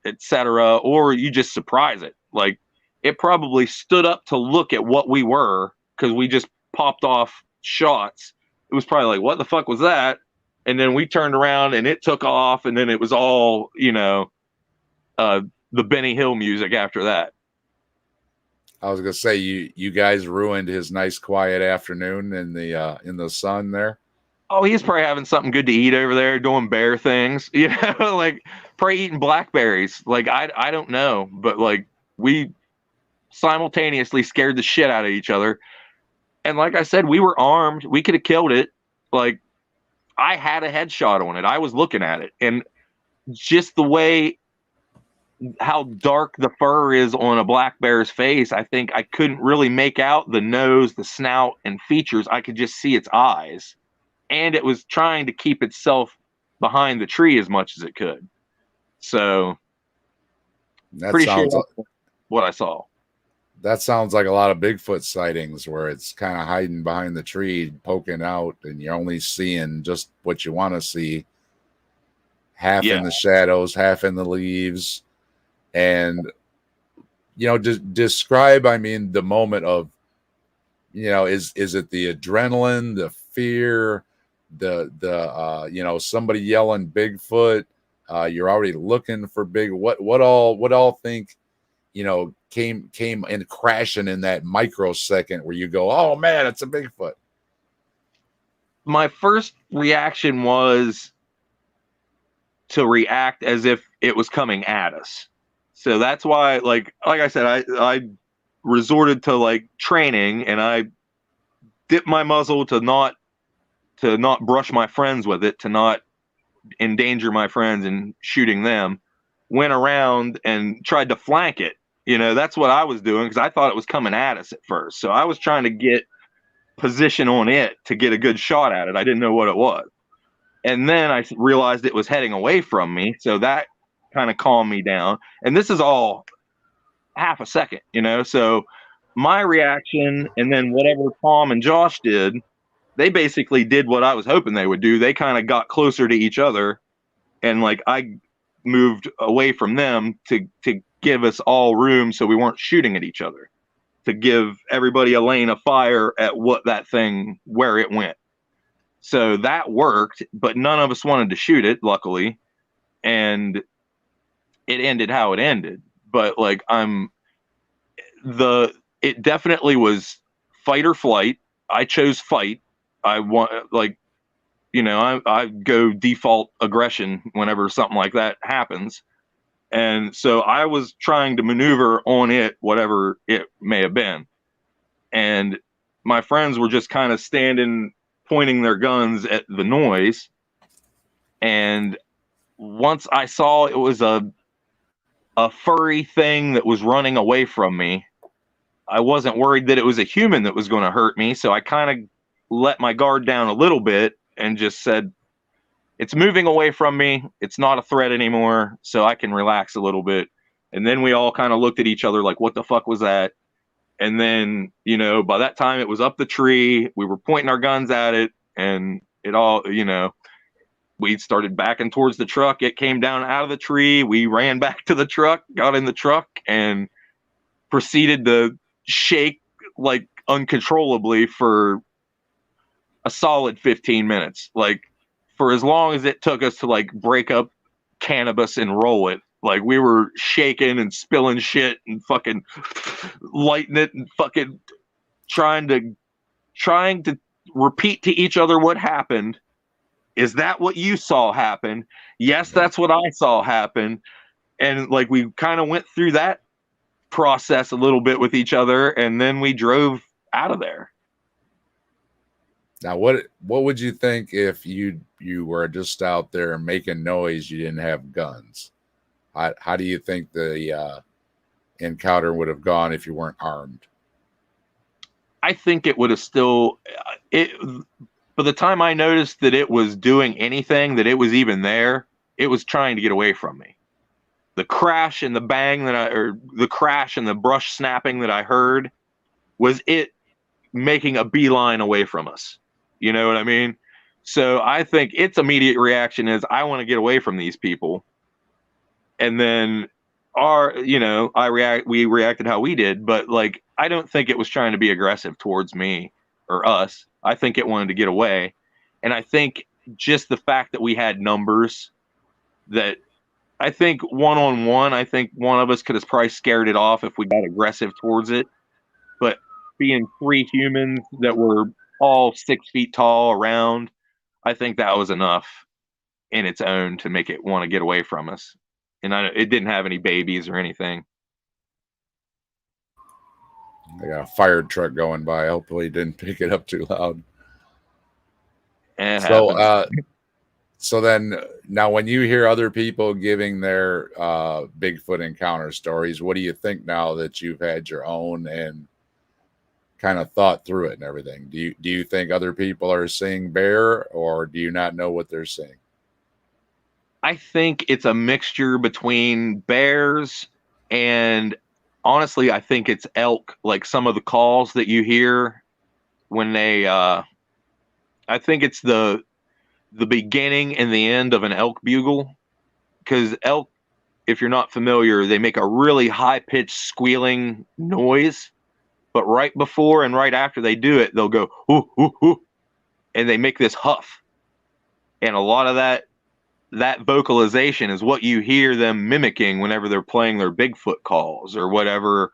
etc., or you just surprise it, like it probably stood up to look at what we were because we just popped off shots. It was probably like, what the fuck was that? And then we turned around and it took off, and then it was all, the Benny Hill music after that. I was gonna say you guys ruined his nice quiet afternoon in the sun there. Oh, he's probably having something good to eat over there, doing bear things, like probably eating blackberries. Like I don't know, but like we simultaneously scared the shit out of each other. And like I said, we were armed. We could have killed it. Like I had a headshot on it. I was looking at it, and just the way how dark the fur is on a black bear's face, I think I couldn't really make out the nose, the snout, and features. I could just see its eyes, and it was trying to keep itself behind the tree as much as it could. So, That pretty sure sounds that's what I saw. that sounds like a lot of Bigfoot sightings where it's kind of hiding behind the tree, poking out, and you're only seeing just what you want to see. Half in the shadows, half in the leaves. And, just describe, I mean, the moment of, is it the adrenaline, the fear, the somebody yelling Bigfoot, you're already looking for what all think, came in crashing in that microsecond where you go, oh man, it's a Bigfoot. My first reaction was to react as if it was coming at us. So that's why, like I said, I resorted to like training, and I dipped my muzzle to not brush my friends with it, to not endanger my friends and shooting them. Went around and tried to flank it. That's what I was doing, because I thought it was coming at us at first. So I was trying to get position on it to get a good shot at it. I didn't know what it was. And then I realized it was heading away from me. So that kind of calmed me down. And this is all half a second, So my reaction, and then whatever Tom and Josh did, they basically did what I was hoping they would do. They kind of got closer to each other, and like I moved away from them to give us all room so we weren't shooting at each other, to give everybody a lane of fire at where it went. So that worked, but none of us wanted to shoot it, luckily, and it ended how it ended. But like it definitely was fight or flight. I chose fight. I go default aggression whenever something like that happens. And so I was trying to maneuver on it, whatever it may have been. And my friends were just kind of standing, pointing their guns at the noise. And once I saw it was a furry thing that was running away from me, I wasn't worried that it was a human that was going to hurt me. So I kind of let my guard down a little bit and just said, it's moving away from me. It's not a threat anymore, so I can relax a little bit. And then we all kind of looked at each other like, what the fuck was that? And then, by that time it was up the tree. We were pointing our guns at it, and it all, we started backing towards the truck. It came down out of the tree. We ran back to the truck, got in the truck, and proceeded to shake like uncontrollably for a solid 15 minutes. Like, for as long as it took us to like break up cannabis and roll it, like we were shaking and spilling shit and fucking lighting it and fucking trying to repeat to each other what happened. Is that what you saw happen? Yes, that's what I saw happen. And like we kind of went through that process a little bit with each other, and then we drove out of there. Now, what would you think if you were just out there making noise, you didn't have guns? How do you think the encounter would have gone if you weren't armed? I think it would have still... By the time I noticed that it was doing anything, that it was even there, it was trying to get away from me. The crash and the bang the crash and the brush snapping that I heard was it making a beeline away from us. You know what I mean? So I think its immediate reaction is, I want to get away from these people. And then we reacted how we did, but like, I don't think it was trying to be aggressive towards me or us. I think it wanted to get away. And I think just the fact that we had numbers, that I think one-on-one, I think one of us could have probably scared it off if we got aggressive towards it. But being 3 humans that were all 6 feet tall around, I think that was enough in its own to make it want to get away from us. And it didn't have any babies or anything. They got a fire truck going by. Hopefully it didn't pick it up too loud. It So, happens. so then now when you hear other people giving their Bigfoot encounter stories, what do you think now that you've had your own and kind of thought through it and everything? Do you think other people are seeing bear, or do you not know what they're seeing? I think it's a mixture between bears and, honestly, I think it's elk. Like some of the calls that you hear when they, I think it's the beginning and the end of an elk bugle, because elk, if you're not familiar, they make a really high pitched squealing noise, but right before and right after they do it, they'll go hoo hoo hoo, and they make this huff, and a lot of that vocalization is what you hear them mimicking whenever they're playing their Bigfoot calls or whatever.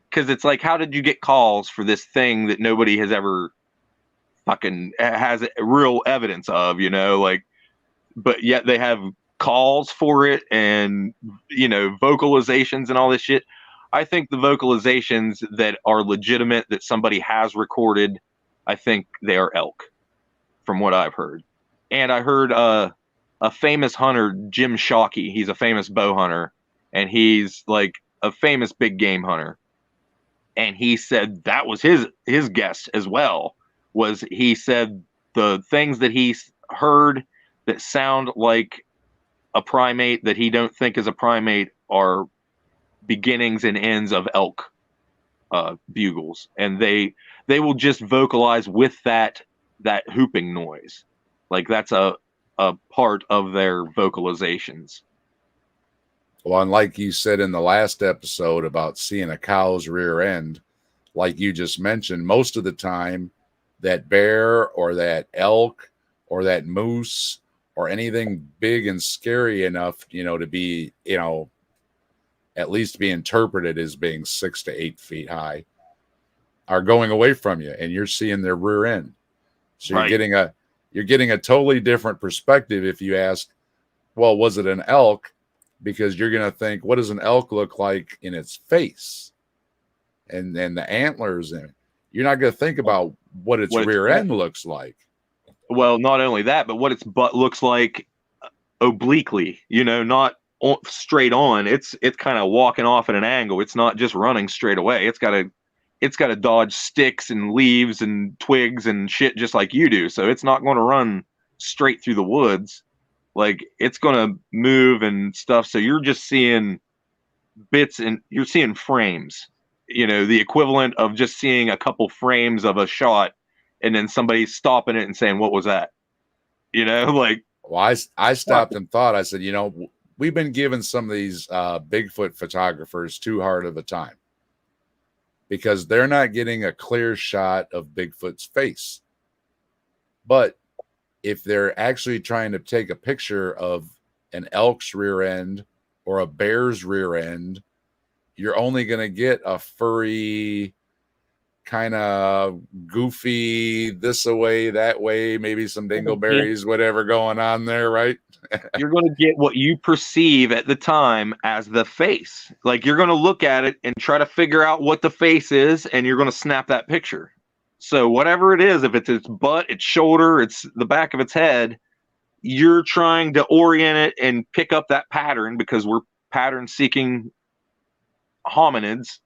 Because it's like, how did you get calls for this thing that nobody has ever fucking has real evidence of, like, but yet they have calls for it and, vocalizations and all this shit. I think the vocalizations that are legitimate, that somebody has recorded, I think they are elk, from what I've heard. And I heard a famous hunter, Jim Shockey. He's a famous bow hunter, and he's like a famous big game hunter. And he said that was his guess as well. Was he said the things that he's heard that sound like a primate that he don't think is a primate are beginnings and ends of elk bugles, and they will just vocalize with that hooping noise, like that's a part of their vocalizations. Well, and like you said in the last episode about seeing a cow's rear end, like you just mentioned, most of the time that bear or that elk or that moose or anything big and scary enough, to be, at least be interpreted as being 6 to 8 feet high, are going away from you, and you're seeing their rear end. So Right. you're getting a totally different perspective if you ask, well, was it an elk? Because you're going to think, what does an elk look like in its face? And then the antlers, and you're not going to think about what its rear end looks like. Well, not only that, but what its butt looks like obliquely, not straight on. It's kind of walking off at an angle. It's not just running straight away. It's got to dodge sticks and leaves and twigs and shit just like you do. So it's not going to run straight through the woods. Like, it's going to move and stuff. So you're just seeing bits, and you're seeing frames, the equivalent of just seeing a couple frames of a shot, and then somebody stopping it and saying, what was that? Like, well, I stopped and thought, I said, we've been giving some of these Bigfoot photographers too hard of a time, because they're not getting a clear shot of Bigfoot's face. But if they're actually trying to take a picture of an elk's rear end or a bear's rear end, you're only going to get a furry, kind of goofy, this away, that way, maybe some dingleberries, whatever going on there, right? You're going to get what you perceive at the time as the face. Like, you're going to look at it and try to figure out what the face is, and you're going to snap that picture. So whatever it is, if it's its butt, its shoulder, it's the back of its head, you're trying to orient it and pick up that pattern, because we're pattern seeking hominids,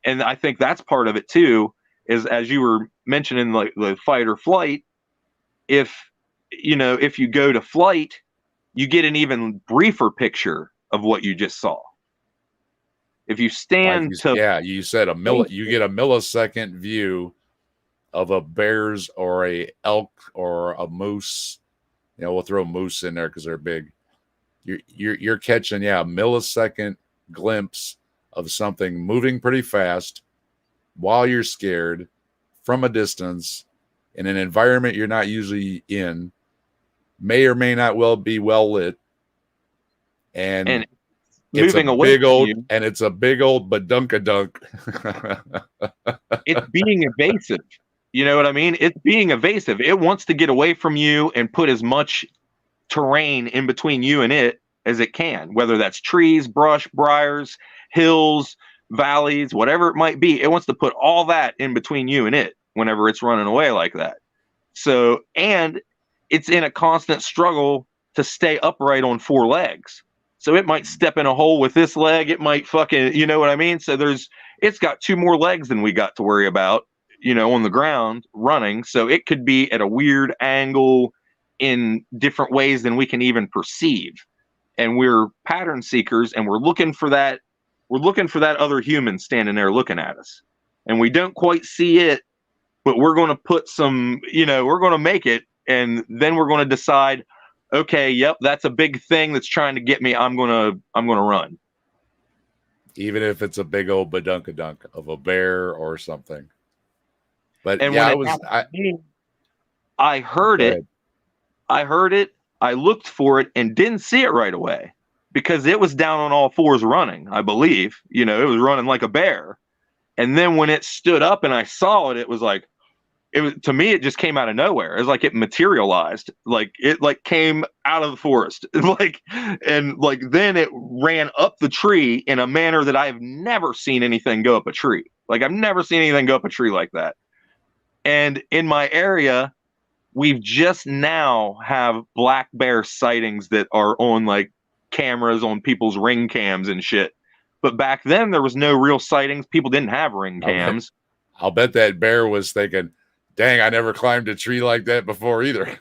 and I think that's part of it too, is, as you were mentioning, like the fight or flight, if you go to flight, you get an even briefer picture of what you just saw. If you stand you said you get a millisecond view of a bear's or a elk or a moose. We'll throw moose in there because they're big. You're catching a millisecond glimpse of something moving pretty fast while you're scared, from a distance, in an environment you're not usually in, may or may not be well lit, and it's moving a away big old, you, and it's a big old badunkadunk. It's being evasive. You know what I mean? It's being evasive. It wants to get away from you and put as much terrain in between you and it as it can, whether that's trees, brush, briars, hills, valleys, whatever it might be. It wants to put all that in between you and it whenever it's running away like that. So, and it's in a constant struggle to stay upright on 4 legs. So it might step in a hole with this leg. It might fucking, you know what I mean? So it's got 2 more legs than we got to worry about, on the ground running. So it could be at a weird angle in different ways than we can even perceive. And we're pattern seekers, and we're looking for that other human standing there looking at us. And we don't quite see it, but we're going to put we're going to make it. And then we're going to decide, okay, yep, that's a big thing that's trying to get me. I'm going to run. Even if it's a big old badunkadunk of a bear or something. But And yeah, when I heard it. I looked for it and didn't see it right away because it was down on all 4s running, I believe. It was running like a bear. And then when it stood up and I saw it, it was like, to me, it just came out of nowhere. It was like it materialized, like it came out of the forest, then it ran up the tree in a manner that I've never seen anything go up a tree. Like I've never seen anything go up a tree like that. And in my area, we've just now have black bear sightings that are on like cameras on people's ring cams and shit. But back then there was no real sightings. People didn't have ring cams. I'll bet that bear was thinking, dang, I never climbed a tree like that before either.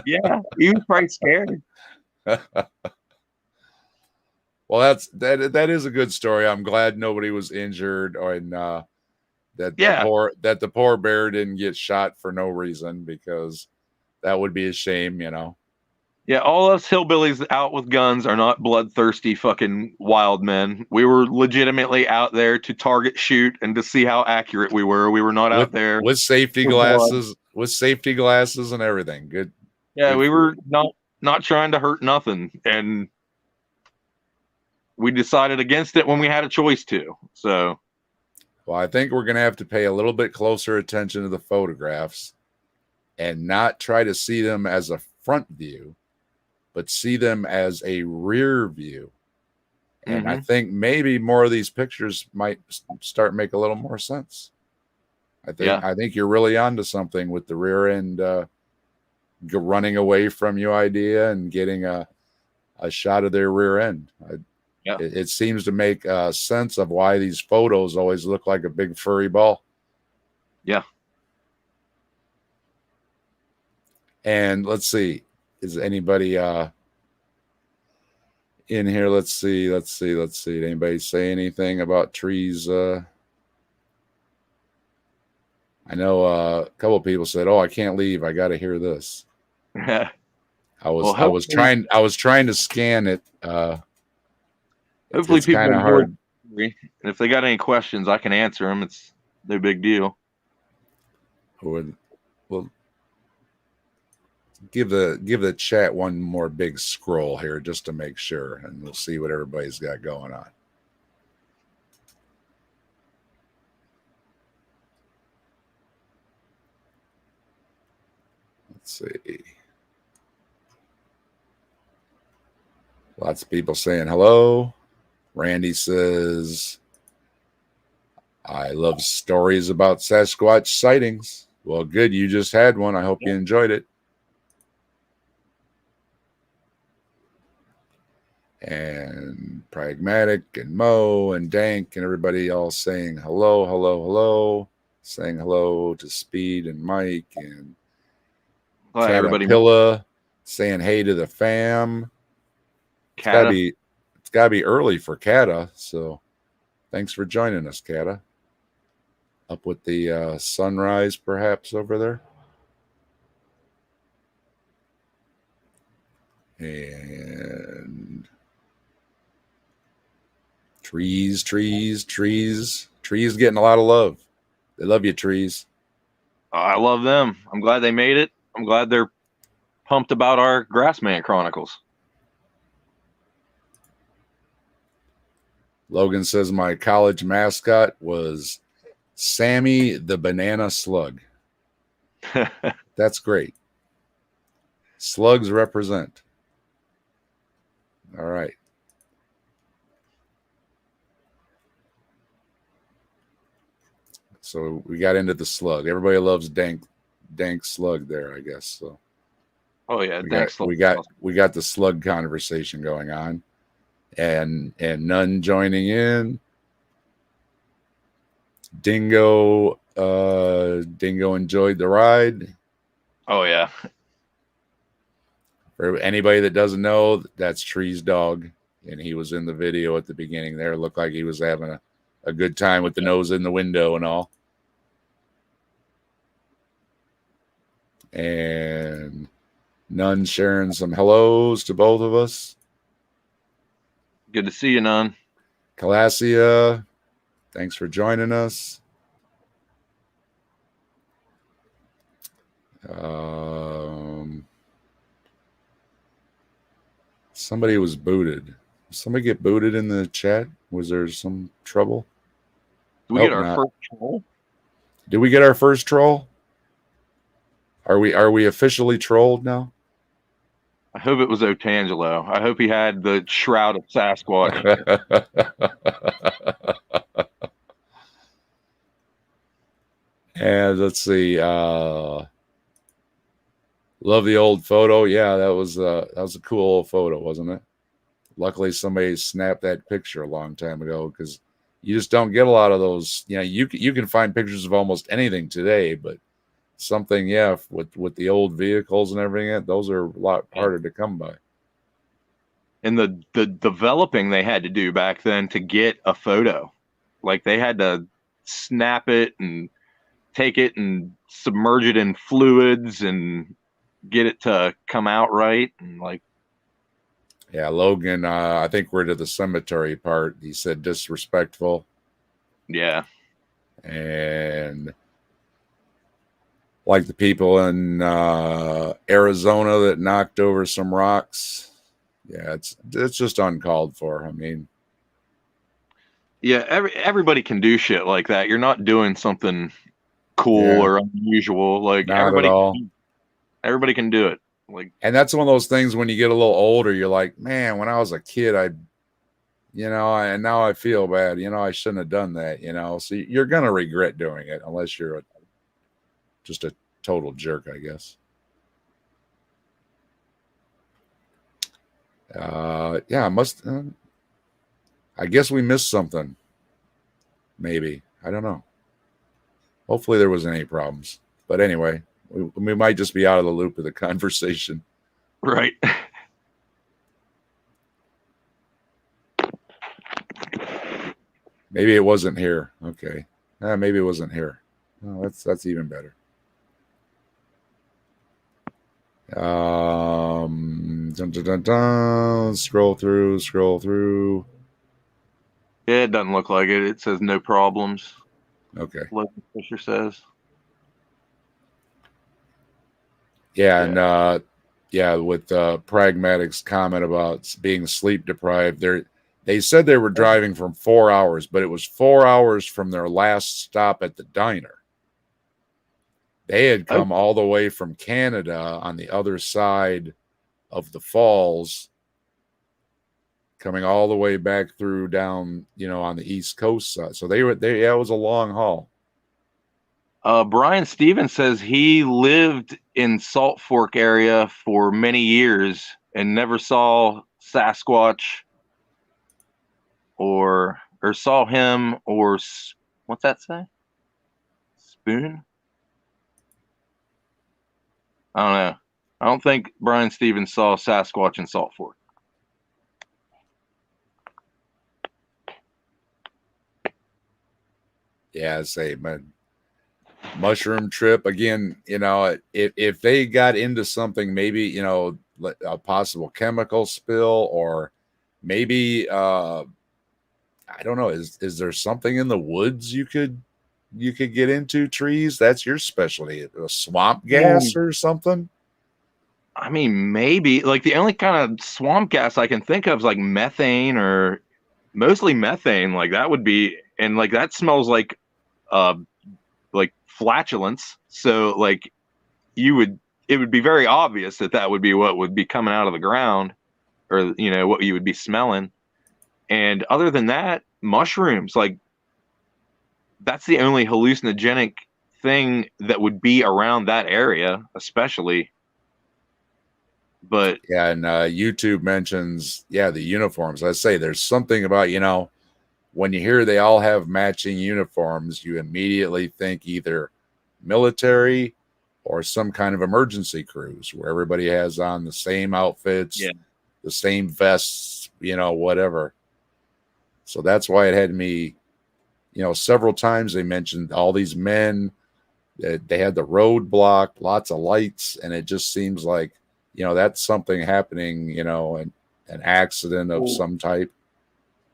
Yeah, he was probably scared. Well, that is a good story. I'm glad nobody was injured or that the poor bear didn't get shot for no reason, because that would be a shame, Yeah, all us hillbillies out with guns are not bloodthirsty fucking wild men. We were legitimately out there to target shoot and to see how accurate we were. We were not out there with safety glasses, and everything. Good. Yeah, good we were not trying to hurt nothing, and we decided against it when we had a choice to. So, well, I think we're going to have to pay a little bit closer attention to the photographs and not try to see them as a front view, but see them as a rear view. And I think maybe more of these pictures might start make a little more sense. I think you're really onto something with the rear end running away from you idea and getting a shot of their rear end. It seems to make sense of why these photos always look like a big furry ball. Yeah. And let's see, is anybody in here? Let's see. Did anybody say anything about trees? I know a couple of people said, "Oh, I can't leave. I got to hear this." I was trying to scan it. Hopefully, it's people kind of enjoy hard. And if they got any questions, I can answer them. It's no big deal. Well, give the chat one more big scroll here just to make sure, and we'll see what everybody's got going on. Let's see. Lots of people saying hello. Randy says, I love stories about Sasquatch sightings. Well, good. You just had one. I hope you enjoyed it. And Pragmatic and Mo and Dank and everybody all saying hello. Saying hello to Speed and Mike and Caterpillar saying hey to the fam. It's gotta be early for Cata, so thanks for joining us, Cata. Up with the sunrise, perhaps over there. And trees getting a lot of love. They love you, trees. I love them. I'm glad they made it. I'm glad they're pumped about our Grassman Chronicles. Logan says my college mascot was Sammy the Banana Slug. That's great. Slugs represent. All right. Let's So we got into the slug. Everybody loves dank slug there, I guess. So Oh yeah, we thanks. got the slug conversation going on, and none joining in. Dingo enjoyed the ride. Oh yeah. For anybody that doesn't know, that's Tree's dog, and he was in the video at the beginning there. It looked like he was having a good time with the nose in the window and all. And None sharing some hellos to both of us. Good to see you, None. Calassia, thanks for joining us. Somebody was booted. Did somebody get booted in the chat? Was there some trouble? Did we get our first troll? Did we get our first troll? Are we officially trolled now? I hope it was Otangelo. I hope he had the shroud of Sasquatch. And let's see. Love the old photo. Yeah, that was a cool old photo, wasn't it? Luckily, somebody snapped that picture a long time ago, because you just don't get a lot of those. You know, you can find pictures of almost anything today, but something, yeah, with the old vehicles and everything, those are a lot harder to come by. And the developing they had to do back then to get a photo, like they had to snap it and take it and submerge it in fluids and get it to come out right. And like, yeah, Logan, I think we're to the cemetery part. He said disrespectful. Yeah. And like the people in Arizona that knocked over some rocks. Yeah, it's just uncalled for. I mean, yeah, everybody can do shit like that. You're not doing something cool or unusual. Like not at all. Everybody can do it. Like, and that's one of those things when you get a little older, you're like, man, when I was a kid, and now I feel bad. I shouldn't have done that. So you're gonna regret doing it unless you're just a total jerk, I guess. Yeah, I guess we missed something. Maybe. I don't know. Hopefully there wasn't any problems. But anyway, we might just be out of the loop of the conversation. Right. Maybe it wasn't here. Okay. Maybe it wasn't here. Oh, that's even better. Dun, dun, dun, dun. Scroll through. Yeah, it doesn't look like it. It says no problems. Okay. Logan Fisher says. Yeah, and with Pragmatic's comment about being sleep deprived, they said they were driving from 4 hours, but it was 4 hours from their last stop at the diner. They had come all the way from Canada on the other side of the falls, coming all the way back through down, on the East Coast side. So it was a long haul. Brian Stevens says he lived in Salt Fork area for many years and never saw Sasquatch or saw him or what's that say? Spoon? I don't know. I don't think Brian Stevens saw Sasquatch in Salt Fork. Yeah, man. Mushroom trip again. If they got into something, maybe a possible chemical spill, or maybe I don't know. Is there something in the woods you could get into? Trees? That's your specialty. A swamp gas or something? I mean, maybe. Like the only kind of swamp gas I can think of is like methane, or mostly methane. Like that would be, and like that smells like flatulence. So like it would be very obvious that would be what would be coming out of the ground, or what you would be smelling. And other than that, mushrooms, like that's the only hallucinogenic thing that would be around that area, especially. But Yeah, and YouTube mentions, the uniforms. I say there's something about, when you hear they all have matching uniforms, you immediately think either military or some kind of emergency crews where everybody has on the same outfits, the same vests, whatever. So that's why it had me, several times they mentioned all these men, they had the road blocked, lots of lights, and it just seems like, that's something happening, an accident of some type.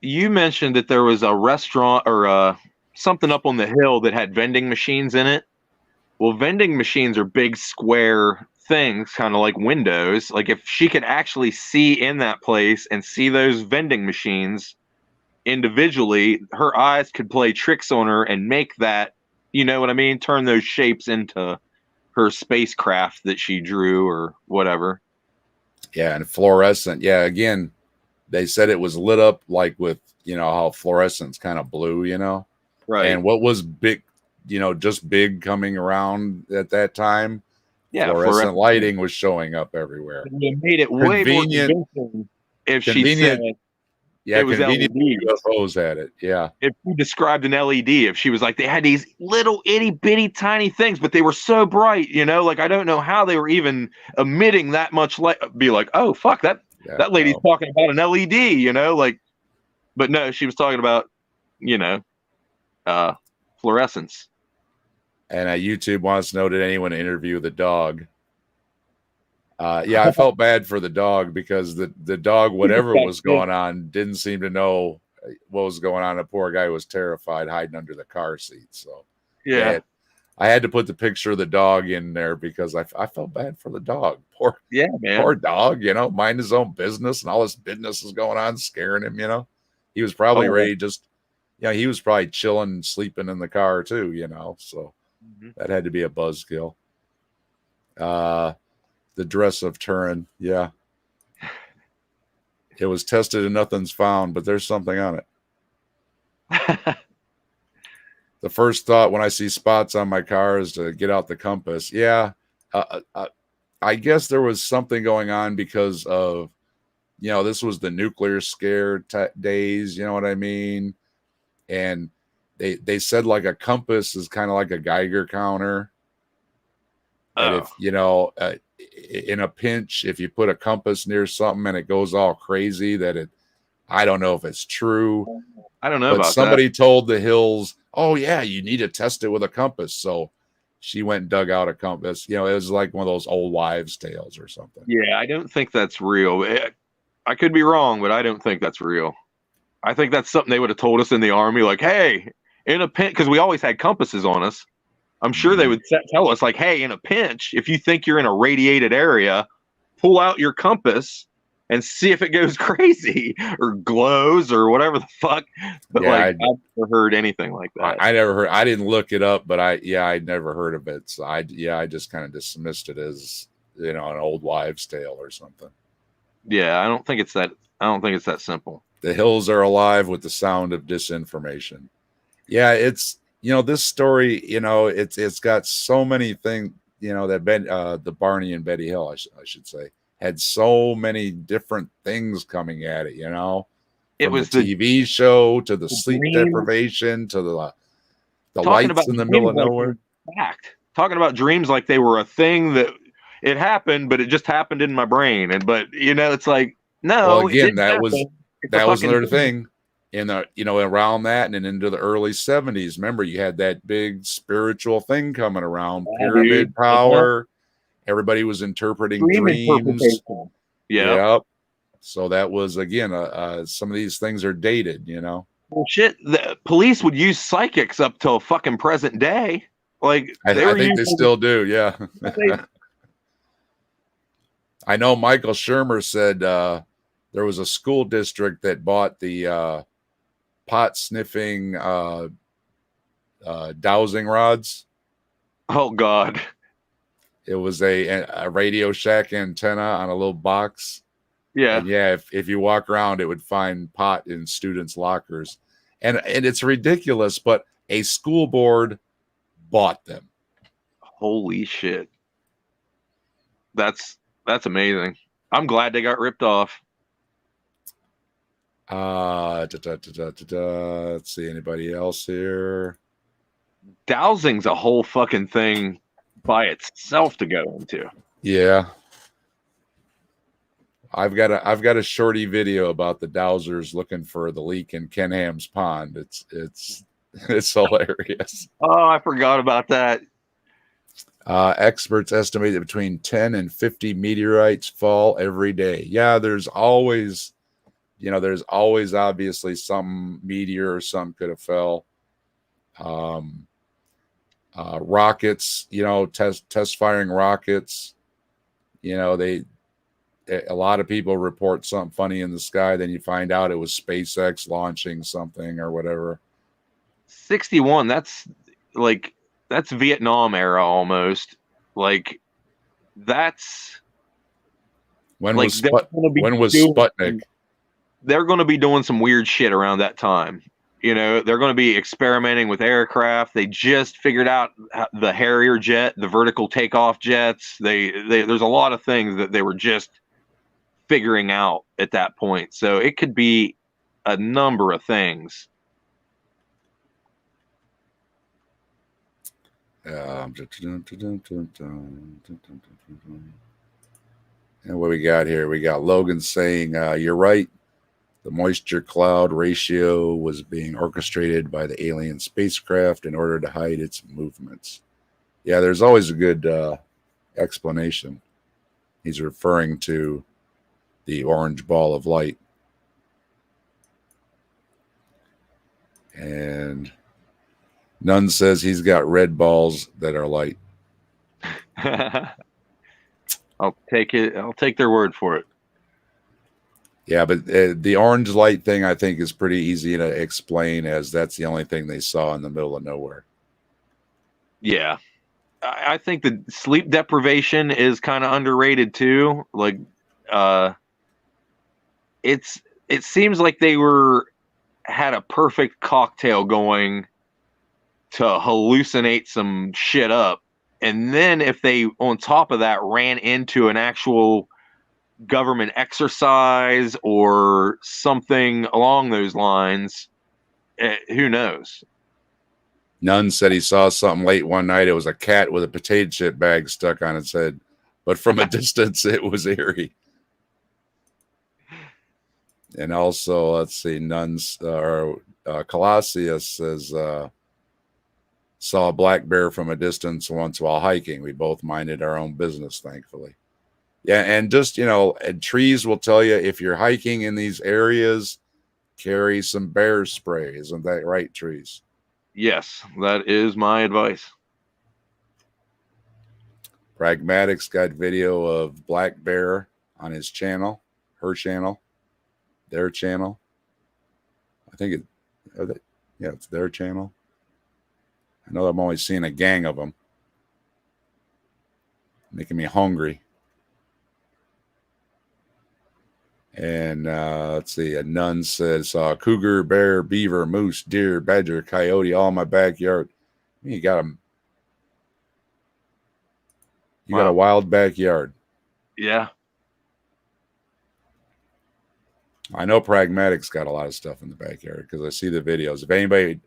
You mentioned that there was a restaurant or something up on the hill that had vending machines in it. Well, vending machines are big square things, kind of like windows. Like if she could actually see in that place and see those vending machines individually, her eyes could play tricks on her and make that, you know what I mean? Turn those shapes into her spacecraft that she drew or whatever. Yeah, and fluorescent. Yeah, again, they said it was lit up like with, how fluorescent's kind of blue, Right. And what was big, just big coming around at that time. Yeah, fluorescent lighting was showing up everywhere. It made it way more convincing if she said it was convenient LEDs. UFOs had it. Yeah. If you described an LED, if she was like, they had these little itty bitty tiny things, but they were so bright, like I don't know how they were even emitting that much light. Be like, oh fuck, that lady's talking about an LED, like, but no, she was talking about, fluorescence. And YouTube wants to know, did anyone interview the dog? I felt bad for the dog because the dog, whatever was going on, didn't seem to know what was going on. The poor guy was terrified, hiding under the car seat. So I had to put the picture of the dog in there because I felt bad for the dog. Poor dog, mind his own business, and all this business is going on, scaring him. He was probably ready, he was probably chilling, sleeping in the car too, so that had to be a buzzkill. The dress of Turin. Yeah. It was tested and nothing's found, but there's something on it. The first thought when I see spots on my car is to get out the compass. Yeah. I guess there was something going on because of, this was the nuclear scare days. You know what I mean? And they said like a compass is kind of like a Geiger counter. And if, in a pinch, if you put a compass near something and it goes all crazy, I don't know if it's true. I don't know, but somebody told the Hills, oh yeah, you need to test it with a compass. So she went and dug out a compass. It was like one of those old wives' tales or something. Yeah, I don't think that's real. I could be wrong, but I don't think that's real. I think that's something they would have told us in the Army, like, hey, in a pinch, because we always had compasses on us. I'm sure they would tell us, like, hey, in a pinch, if you think you're in a radiated area, pull out your compass and see if it goes crazy or glows or whatever the fuck. But I've never heard anything like that. I never heard. I didn't look it up, but I'd never heard of it. So I just kind of dismissed it as an old wives' tale or something. Yeah, I don't think it's that simple. The Hills are alive with the sound of disinformation. Yeah, it's. This story, it's got so many things, that the Barney and Betty Hill, I should say, had so many different things coming at it, It was the TV show to the sleep deprivation to the lights in the middle of nowhere. Fact. Talking about dreams like they were a thing that it happened, but it just happened in my brain. But it's like, no. Well, again, that was another thing. In the around that and then into the early 70s, remember you had that big spiritual thing coming around, pyramid power. Everybody was interpreting dreams. Yep. So that was again, some of these things are dated. Well, shit. The police would use psychics up till fucking present day. Like I think they still do. Yeah. I know Michael Shermer said there was a school district that bought the pot sniffing dowsing rods. Oh God. It was a Radio Shack antenna on a little box. Yeah. And if you walk around, it would find pot in students' lockers. And it's ridiculous, but A school board bought them. Holy shit. That's amazing. I'm glad they got ripped off. Let's see, anybody else here? Dowsing's a whole fucking thing by itself to go into. Yeah. I've got a shorty video about the dowsers looking for the leak in Ken Ham's pond. It's hilarious. Oh, I forgot about that. Experts estimate that between 10 and 50 meteorites fall every day. Yeah, there's always obviously some meteor or some could have fell. Rockets, test firing rockets. A lot of people report something funny in the sky, then you find out it was SpaceX launching something or whatever. 61, that's Vietnam era almost. Like, that's when like was Sputnik? They're going to be doing some weird shit around that time. They're going to be experimenting with aircraft. They just figured out the Harrier jet, the vertical takeoff jets. There's a lot of things that they were just figuring out at that point. So it could be a number of things. And what we got here? We got Logan saying, you're right. The moisture cloud ratio was being orchestrated by the alien spacecraft in order to hide its movements. Yeah, there's always a good explanation. He's referring to the orange ball of light. And Nunn says he's got red balls that are light. I'll take it. I'll take their word for it. Yeah, but the orange light thing, I think, is pretty easy to explain, as that's the only thing they saw in the middle of nowhere. Yeah. I think the sleep deprivation is kind of underrated too. Like, it seems like they had a perfect cocktail going to hallucinate some shit up. And then if they, on top of that, ran into an actual government exercise or something along those lines, who knows? Nunn said he saw something late one night. It was a cat with a potato chip bag stuck on its head, but from a distance it was eerie. And also, let's see, Nunn's Colossius says saw a black bear from a distance once while hiking. We both minded our own business, thankfully. Yeah, and just, and trees will tell you, if you're hiking in these areas, carry some bear spray. Isn't that right, Trees? Yes, that is my advice. Pragmatics got video of black bear on his channel, her channel, their channel. I think it's their channel. I know I'm only seeing a gang of them. Making me hungry. And let's see, a Nun says, cougar, bear, beaver, moose, deer, badger, coyote, all in my backyard. You got them. You got a wild backyard. Yeah. I know Pragmatic's got a lot of stuff in the backyard because I see the videos. If anybody,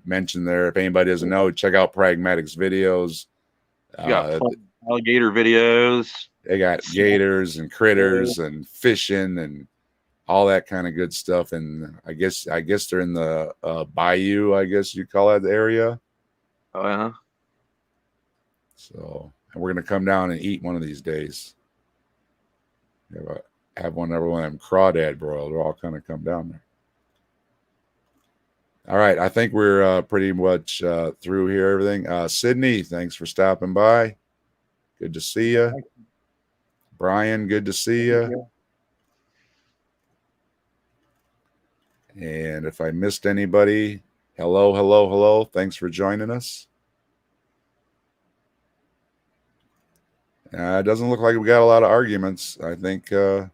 mentioned there, if anybody doesn't know, check out Pragmatic's videos. Got alligator videos. They got gators and critters and fishing and all that kind of good stuff. And I guess they're in the bayou, I guess you call that the area. Oh, yeah. So, and we're going to come down and eat one of these days. Have one of them crawdad broiled. We'll all kind of come down there. All right. I think we're pretty much through here, everything. Sydney, thanks for stopping by. Good to see you. Brian, good to see you. And if I missed anybody, hello. Thanks for joining us. It doesn't look like we got a lot of arguments. I think they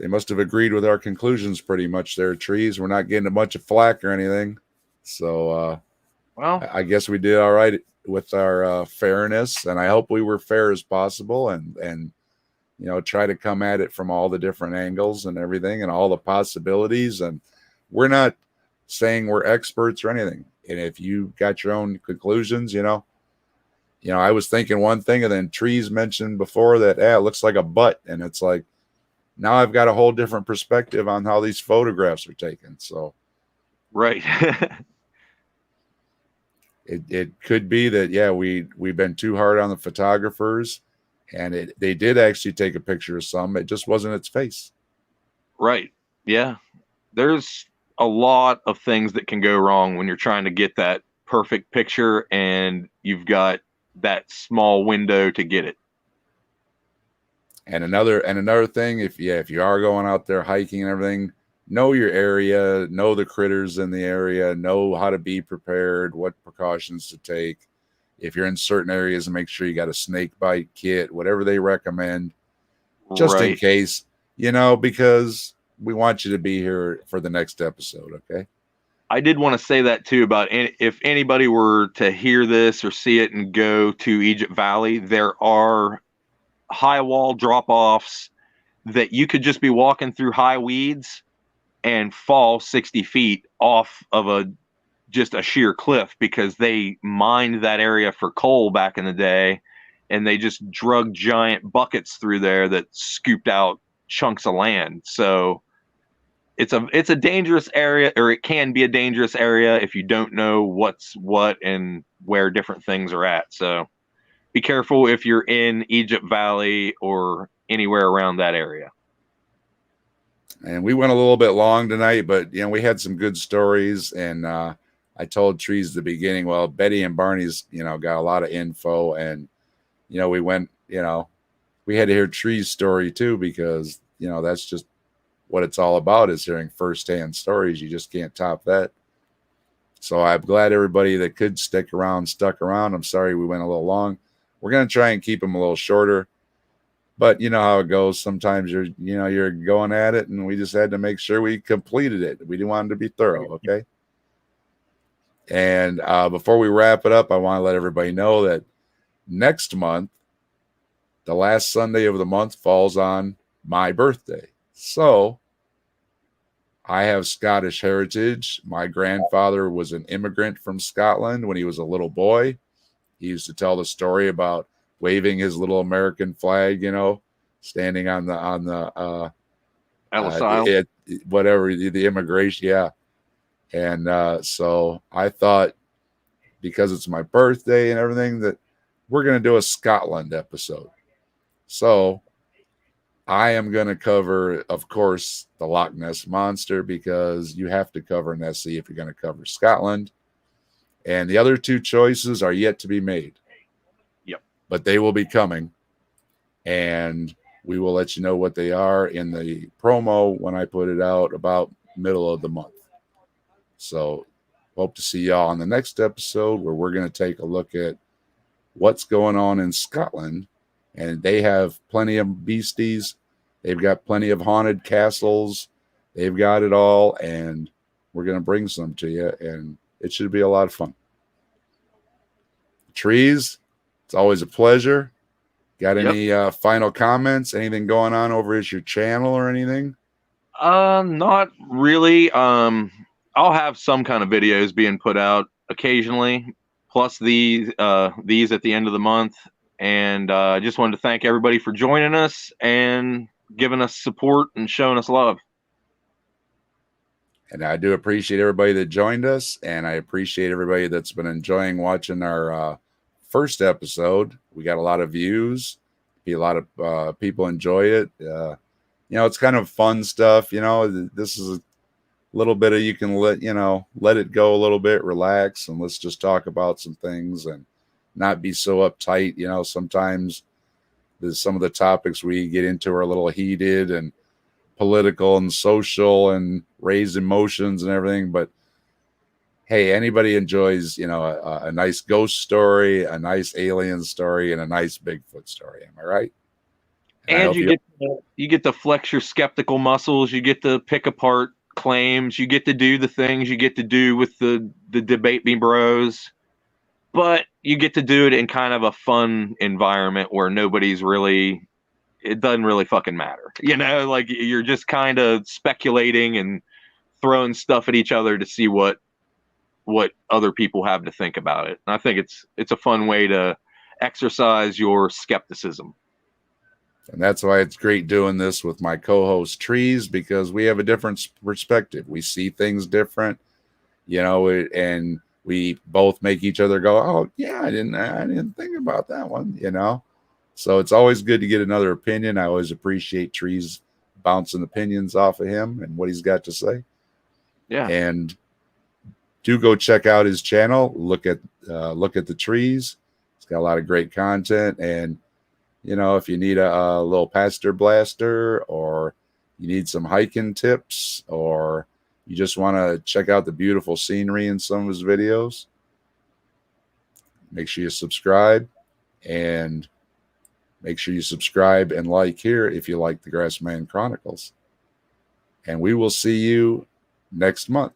they must have agreed with our conclusions pretty much there, trees. We're not getting a bunch of flack or anything. So Well, I guess we did all right with our fairness, and I hope we were fair as possible, and try to come at it from all the different angles and everything and all the possibilities. And we're not saying we're experts or anything. And if you got your own conclusions, I was thinking one thing, and then Trees mentioned before that, it looks like a butt. And it's like, now I've got a whole different perspective on how these photographs are taken. So, right. it could be that, we've been too hard on the photographers, and they did actually take a picture of some. It just wasn't its face. Right. Yeah. There's a lot of things that can go wrong when you're trying to get that perfect picture and you've got that small window to get it. And another thing, if you are going out there hiking and everything, know your area, know the critters in the area, know how to be prepared, what precautions to take. If you're in certain areas, make sure you got a snake bite kit, whatever they recommend, just in case, because we want you to be here for the next episode. Okay. I did want to say that too, about if anybody were to hear this or see it and go to Egypt Valley, there are high wall drop-offs that you could just be walking through high weeds and fall 60 feet off of just a sheer cliff, because they mined that area for coal back in the day, and they just drug giant buckets through there that scooped out chunks of land. So it's a dangerous area, or it can be a dangerous area if you don't know what's what and where different things are at. So be careful if you're in Egypt Valley or anywhere around that area. And we went a little bit long tonight, but we had some good stories. And I told Trees at the beginning, well, Betty and Barney's got a lot of info, and we went, we had to hear Trees' story too, because that's just what it's all about, is hearing firsthand stories. You just can't top that. So I'm glad everybody that could stick around stuck around. I'm sorry we went a little long. We're going to try and keep them a little shorter, but you know how it goes. Sometimes you're going at it, and we just had to make sure we completed it. We didn't want it to be thorough. Okay. And before we wrap it up, I want to let everybody know that next month, the last Sunday of the month, falls on my birthday. So I have Scottish heritage. My grandfather was an immigrant from Scotland when he was a little boy. He used to tell the story about waving his little American flag, standing on the Ellis Isle. The immigration. Yeah. And so I thought, because it's my birthday and everything, that we're going to do a Scotland episode. So I am going to cover, of course, the Loch Ness Monster, because you have to cover Nessie if you're going to cover Scotland. And the other two choices are yet to be made. Yep. But they will be coming. And we will let you know what they are in the promo when I put it out about middle of the month. So hope to see y'all on the next episode, where we're going to take a look at what's going on in Scotland. And they have plenty of beasties. They've got plenty of haunted castles. They've got it all. And we're going to bring some to you. And it should be a lot of fun. Trees, it's always a pleasure. Got any final comments? Anything going on over at your channel or anything? Not really. I'll have some kind of videos being put out occasionally, plus these at the end of the month. And I just wanted to thank everybody for joining us and giving us support and showing us love. And I do appreciate everybody that joined us, and I appreciate everybody that's been enjoying watching our first episode. We got a lot of views. A lot of people enjoy it. It's kind of fun stuff. This is a little bit of, you can let it go a little bit, relax, and let's just talk about some things and not be so uptight. Sometimes some of the topics we get into are a little heated and political and social and raise emotions and everything. But hey, anybody enjoys, a nice ghost story, a nice alien story, and a nice Bigfoot story. Am I right? And I And hope you you get to flex your skeptical muscles. You get to pick apart claims. You get to do the things you get to do with the debate me bros. But you get to do it in kind of a fun environment where nobody's really, it doesn't really fucking matter. You know, like you're just kind of speculating and throwing stuff at each other to see what other people have to think about it. And I think it's a fun way to exercise your skepticism. And that's why it's great doing this with my co-host Trees, because we have a different perspective. We see things different, you know, and we both make each other go, "Oh, yeah, I didn't think about that one," you know. So it's always good to get another opinion. I always appreciate Trees bouncing opinions off of him and what he's got to say. Yeah. And do go check out his channel. Look at the trees. It's got a lot of great content. And you know, if you need a little pastor blaster, or you need some hiking tips, or you just want to check out the beautiful scenery in some of his videos, make sure you subscribe, and make sure you subscribe and like here if you like the Grassman Chronicles. And we will see you next month.